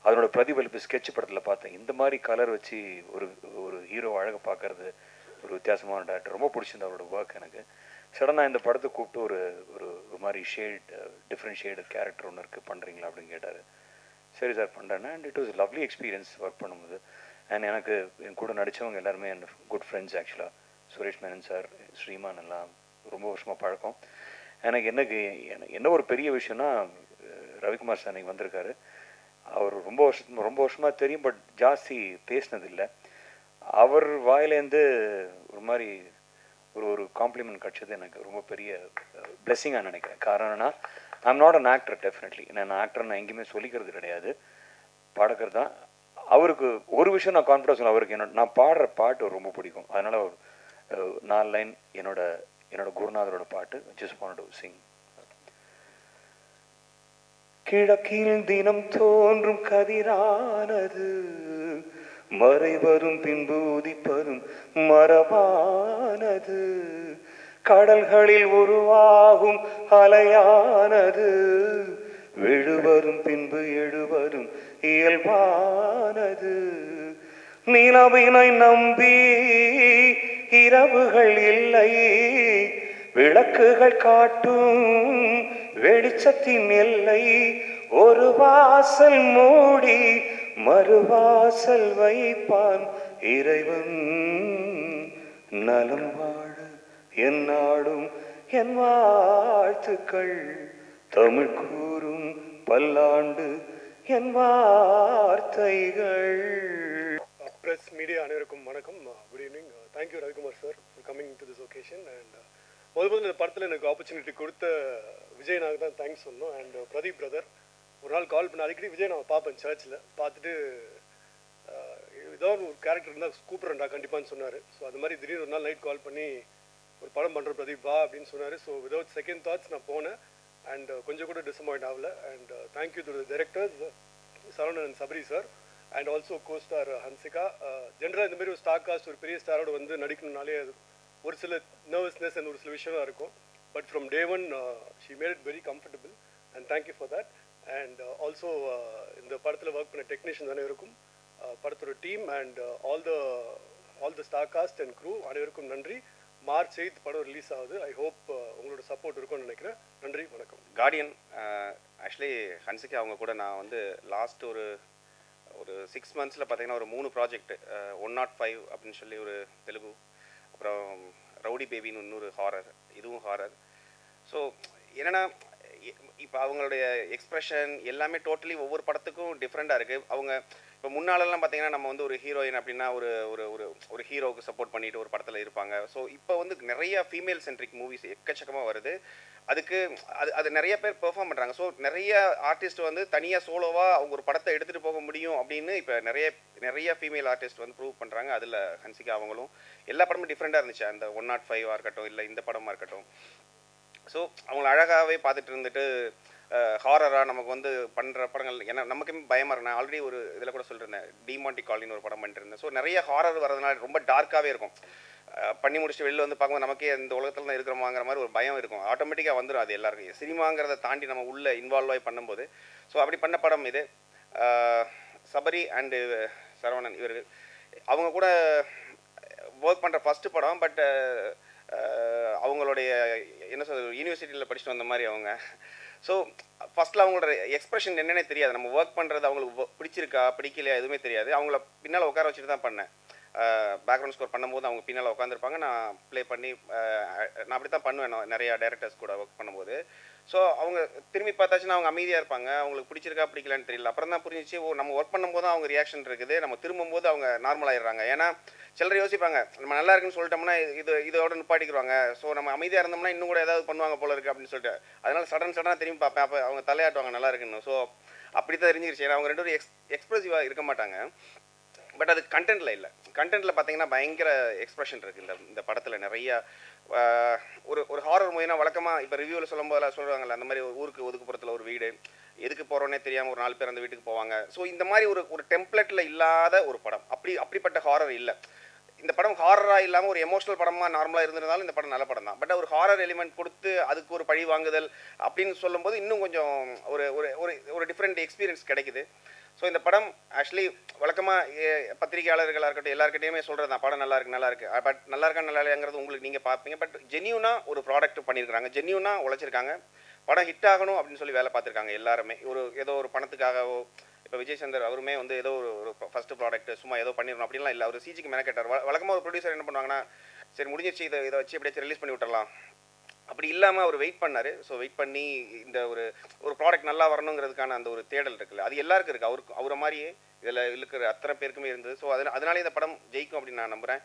அதனோட பிரதிபலிப்பு ஸ்கெட்ச் படத்தில் பார்த்தேன். இந்த மாதிரி கலர் வச்சு ஒரு ஹீரோ அழகை பார்க்கறது ஒரு வித்தியாசமான டேரக்டர். ரொம்ப பிடிச்சிருந்த அவரோட ஒர்க் எனக்கு. சடனாக இந்த படத்தை கூப்பிட்டு ஒரு ஒரு மாதிரி டிஃப்ரெண்ட் ஷேடு கேரக்டர் ஒன்று இருக்குது, பண்ணுறீங்களா அப்படின்னு கேட்டார். சரி சார் பண்ணுறேன்னா. And it was lovely experience work பண்ணும்போது. அண்ட் எனக்கு என் கூட நடித்தவங்க எல்லாருமே என் குட் ஃப்ரெண்ட்ஸ். ஆக்சுவலாக சுரேஷ் மேனன் சார், ஸ்ரீமான் எல்லாம் ரொம்ப வருஷமாக பழக்கம். எனக்கு என்ன ஒரு பெரிய விஷயம்னா, ரவிக்குமார் சார் அன்றைக்கி வந்திருக்காரு. அவர் ரொம்ப வருஷமாக தெரியும், பட் ஜாஸ்தி பேசினதில்லை. அவர் வாயிலேருந்து ஒரு மாதிரி ஒரு காம்ப்ளிமெண்ட் கிடச்சது எனக்கு ரொம்ப பெரிய பிளெஸிங்காக நினைக்கிறேன். காரணம்னா, I'm not an actor. Definitely நான் ஆக்டர் நான் எங்கேயுமே சொல்லிக்கிறது கிடையாது, பாடகர் தான். அவருக்கு ஒரு விஷயம் நான் கான்ஃபிடன்ஸ் சொல்ல, அவருக்கு நான் பாடுற பாட்டு ரொம்ப பிடிக்கும். அதனால் ஒரு 4 லைன் என்னோட குருநாதரோட பாட்டு ஜஸ்ட் வாண்ட் டு சிங். கிழக்கில் தினம் தோன்றும் கதிரானது, மறைவரும் பின்பு உதிப்பதும் மரபானது, கடல்களில் உருவாகும் அலையானது, விழுவரும் பின்பு எழுவரும் இயல்பானது, நிலவினை நம்பி இரவுகள் இல்லை, விளக்குகள் காட்டும் வெளிச்சத்தின் எல்லை. ஒரு வாசல் மூடி மறுவாசல் வைப்பான் இறைவன். நலம் வாழ என் நாடும் என் வாழ்த்துக்கள், தமிழ் கூறும் பல்லாண்டு என் வார்த்தைகள். ப்ரெஸ் மீடியா அனைவருக்கும் வணக்கம். Good evening. Thank you Ravikumar sir for coming to this occasion. And முதல்ல இந்த படத்தில் எனக்கு ஆப்பர்ச்சுனிட்டி கொடுத்த விஜய் நாக்கு தான் தேங்க்ஸ் சொல்லணும். அண்ட் பிரதீப் பிரதர் ஒரு நாள் கால் பண்ண, அடிக்கடி விஜய் நான் பார்ப்பேன் சர்ச்சில், பார்த்துட்டு ஏதாவது ஒரு கேரக்டர் இருந்தால் கூப்பிட்றேன்டா கண்டிப்பான்னு சொன்னார். ஸோ அது மாதிரி திடீர்னு ஒரு நாள் நைட் கால் பண்ணி ஒரு படம் பண்ணுற பிரதீப் வா அப்படின்னு சொன்னார். ஸோ விதவுட் செகண்ட் தாட்ஸ் நான் போனேன். அண்ட் கொஞ்சம் கூட டிசப்பாயிண்ட் ஆகல. And thank you to the directors Saravanan and Sabari sir and also co-star Hansika. ஜென்ரலாக இந்த மாதிரி ஒரு ஸ்டார் காஸ்ட் ஒரு பெரிய ஸ்டாரோட வந்து நடிக்கணும்னாலே அது ஒரு சில நர்வஸ்னஸ் அண்ட் ஒரு சில விஷயம் இருக்கும். But from day one she made it very comfortable and thank you for that. And also இந்த படத்தில் ஒர்க் பண்ண டெக்னீஷியன்ஸ் அனைவருக்கும், படத்தோட team and all the star cast and crew அனைவருக்கும் நன்றி. மார்ச் 8 படம் ரிலீஸ் ஆகுது. ஐ ஹோப் உங்களோட சப்போர்ட் இருக்கும்னு நினைக்கிறேன். நன்றி, வணக்கம். கார்டியன் ஆக்சுவலி ஹன்சிகா அவங்க கூட நான் வந்து லாஸ்ட் ஒரு 6 மந்த்ஸில் பார்த்தீங்கன்னா ஒரு 3 ப்ராஜெக்ட், 105 அப்படின்னு சொல்லி ஒரு தெலுங்கு, அப்புறம் ரவுடி பேபின்னு இன்னொரு ஹாரர், இதுவும் ஹாரர். ஸோ என்னென்னா இப்போ அவங்களுடைய எக்ஸ்ப்ரெஷன் எல்லாமே டோட்டலி ஒவ்வொரு படத்துக்கும் டிஃப்ரெண்ட்டாக இருக்குது. அவங்க இப்போ முன்னாலெல்லாம் பார்த்தீங்கன்னா நம்ம வந்து ஒரு ஹீரோயின் அப்படின்னா ஒரு ஒரு ஒரு ஒரு ஹீரோவுக்கு சப்போர்ட் பண்ணிட்டு ஒரு படத்தில் இருப்பாங்க. ஸோ இப்போ வந்து நிறைய ஃபீமேல் சென்ட்ரிக் மூவிஸ் எக்கச்சக்கமாக வருது. அதுக்கு அது நிறைய பேர் பெர்ஃபார்ம் பண்ணுறாங்க. ஸோ நிறைய ஆர்டிஸ்ட் வந்து தனியாக சோலோவாக அவங்க ஒரு படத்தை எடுத்துகிட்டு போக முடியும் அப்படின்னு இப்போ நிறைய ஃபீமேல் ஆர்டிஸ்ட் வந்து ப்ரூவ் பண்ணுறாங்க. அதில் ஹன்சிகா அவங்களும் எல்லா படமும் டிஃப்ரெண்ட்டாக இருந்துச்சு. அந்த 105 இருக்கட்டும், இல்லை இந்த படமாக இருக்கட்டும். ஸோ அவங்கள அழகாகவே பார்த்துட்டு இருந்துட்டு ஹாரராக நமக்கு வந்து பண்ணுற படங்கள் ஏன்னா நமக்குமே பயமாக இருக்கு. நான் ஆல்ரெடி ஒரு இதில் கூட சொல்லியிருந்தேன், டிமாண்டி காலனின்னு ஒரு படம் பண்ணிட்டு இருந்தேன். ஸோ நிறைய ஹாரர் வரதுனால ரொம்ப டார்க்காகவே இருக்கும். பண்ணி முடிச்சுட்டு வெளில வந்து பார்க்கும்போது நமக்கே இந்த உலகத்தில் தான் இருக்கிறோமாங்கிற மாதிரி ஒரு பயம் இருக்கும். ஆட்டோமேட்டிக்காக வந்துடும் அது எல்லாருக்கும். சினிமாங்கிறத தாண்டி நம்ம உள்ளே இன்வால்வ் ஆகி பண்ணும்போது. ஸோ அப்படி பண்ண படம் இது. சபரி அண்டு சரவணன் இவர்கள் அவங்க கூட ஒர்க் பண்ணுற ஃபஸ்ட்டு படம். பட் அவங்களுடைய என்ன சொல்றது, யூனிவர்சிட்டியில் படிச்சுட்டு வந்த மாதிரி அவங்க. ஸோ ஃபஸ்ட்டில் அவங்களோட எக்ஸ்ப்ரெஷன் என்னென்னே தெரியாது. நம்ம ஒர்க் பண்ணுறது அவங்களுக்கு பிடிச்சிருக்கா பிடிக்கலையா எதுவுமே தெரியாது. அவங்கள பின்னால் உட்கார வச்சுட்டு தான் பண்ணேன். பேக்ரவுண்ட் ஸ்கோர் பண்ணும்போது அவங்க பின்னால் உட்காந்துருப்பாங்க, நான் ப்ளே பண்ணி நான் அப்படி தான் பண்ணுவேன் நிறையா டைரக்டர்ஸ் கூட ஒர்க் பண்ணும்போது. ஸோ அவங்க திரும்பி பார்த்தாச்சுன்னா அவங்க அமைதியாக இருப்பாங்க. அவங்களுக்கு பிடிச்சிருக்கா பிடிக்கலான்னு தெரியல. அப்புறம் தான் புரிஞ்சிச்சு, ஓ நம்ம ஒர்க் பண்ணும்போது அவங்க ரியாக்ஷன் இருக்குது, நம்ம திரும்பும்போது அவங்க நார்மல் ஆகிடுறாங்க. ஏன்னா சிலர் யோசிப்பாங்க நம்ம நல்லா இருக்குன்னு சொல்லிட்டோம்னா இதோட நிப்பாட்டிக்குவாங்க. ஸோ நம்ம அமைதியாக இருந்தோம்னா இன்னும் கூட ஏதாவது பண்ணுவாங்க போல இருக்குது அப்படின்னு சொல்லிட்டு அதனால் சடனாக திரும்பி பார்ப்பேன். அப்போ அவங்க தலையாட்டுவாங்க நல்லா இருக்குன்னு. ஸோ அப்படி தான் தெரிஞ்சிருச்சு. ஏன்னா அவங்க ரெண்டு பேரும் எக்ஸ்ப்ரெசிவாக இருக்க மாட்டாங்க. பட் அது கண்டென்ட்டில் இல்லை. கண்டென்ட்டில் பார்த்தீங்கன்னா பயங்கர எக்ஸ்ப்ரெஷன் இருக்குது இந்த படத்தில். நிறையா ஒரு ஹாரர் மூவினா வழக்கமாக இப்போ ரிவ்யூவில் சொல்லும்போதெல்லாம் சொல்லுவாங்கல்ல, அந்த மாதிரி ஊருக்கு ஒதுக்குப்புறத்தில் ஒரு வீடு, எதுக்கு போகிறோன்னே தெரியாமல் ஒரு 4 பேர் அந்த வீட்டுக்கு போவாங்க. ஸோ இந்த மாதிரி ஒரு டெம்ப்ளேட்டில் இல்லாத ஒரு படம். அப்படிப்பட்ட ஹாரர் இல்லை இந்த படம். ஹாரராக இல்லாமல் ஒரு எமோஷனல் படமாக நார்மலாக இருந்திருந்தாலும் இந்த படம் நல்ல படம் தான். பட் ஒரு ஹாரர் எலிமெண்ட் கொடுத்து அதுக்கு ஒரு பழி வாங்குதல் அப்படின்னு சொல்லும்போது இன்னும் கொஞ்சம் ஒரு ஒரு டிஃப்ரெண்ட் எக்ஸ்பீரியன்ஸ் கிடைக்குது. ஸோ இந்த படம் ஆக்சுவலி வழக்கமாக பத்திரிகையாளர்களாக இருக்கட்டும் எல்லாருக்கிட்டையுமே சொல்கிறது தான், படம் நல்லா இருக்குது. பட் நல்லா இருக்கா நல்லா இல்லையாங்கிறது உங்களுக்கு நீங்கள் பார்ப்பீங்க. பட் ஜென்யூனாக ஒரு ப்ராடக்ட் பண்ணியிருக்காங்க, ஜென்யூனாக உழைச்சிருக்காங்க. படம் ஹிட் ஆகணும் அப்படின்னு சொல்லி வேலை பார்த்துருக்காங்க எல்லாருமே. ஏதோ ஒரு பணத்துக்காகவோ, இப்போ விஜய் சந்தர் அவருமே வந்து ஏதோ ஒரு ஃபஸ்ட்டு ப்ராடக்ட் சும்மா ஏதோ பண்ணிடணும் அப்படின்லாம் இல்லை. அவர் சிஜிக்கு மெனக்கேட்டார். வழக்கமாக ஒரு ப்ரொடியூசர் என்ன பண்ணுவாங்கன்னா, சரி முடிஞ்சிச்சு இதை வச்சு எப்படியாச்சும் ரிலீஸ் பண்ணி விட்டுறலாம், அப்படி இல்லாமல் அவர் வெயிட் பண்ணார். ஸோ வெயிட் பண்ணி இந்த ஒரு ப்ராடக்ட் நல்லா வரணுங்கிறதுக்கான அந்த ஒரு தேடல் இருக்குல்ல, அது எல்லாருக்கும் இருக்குது. அவரை மாதிரியே இதில் இருக்கிற அத்தனை பேருக்குமே இருந்தது. ஸோ அதனாலே இந்த படம் ஜெயிக்கும் அப்படின்னு நான் நம்புகிறேன்.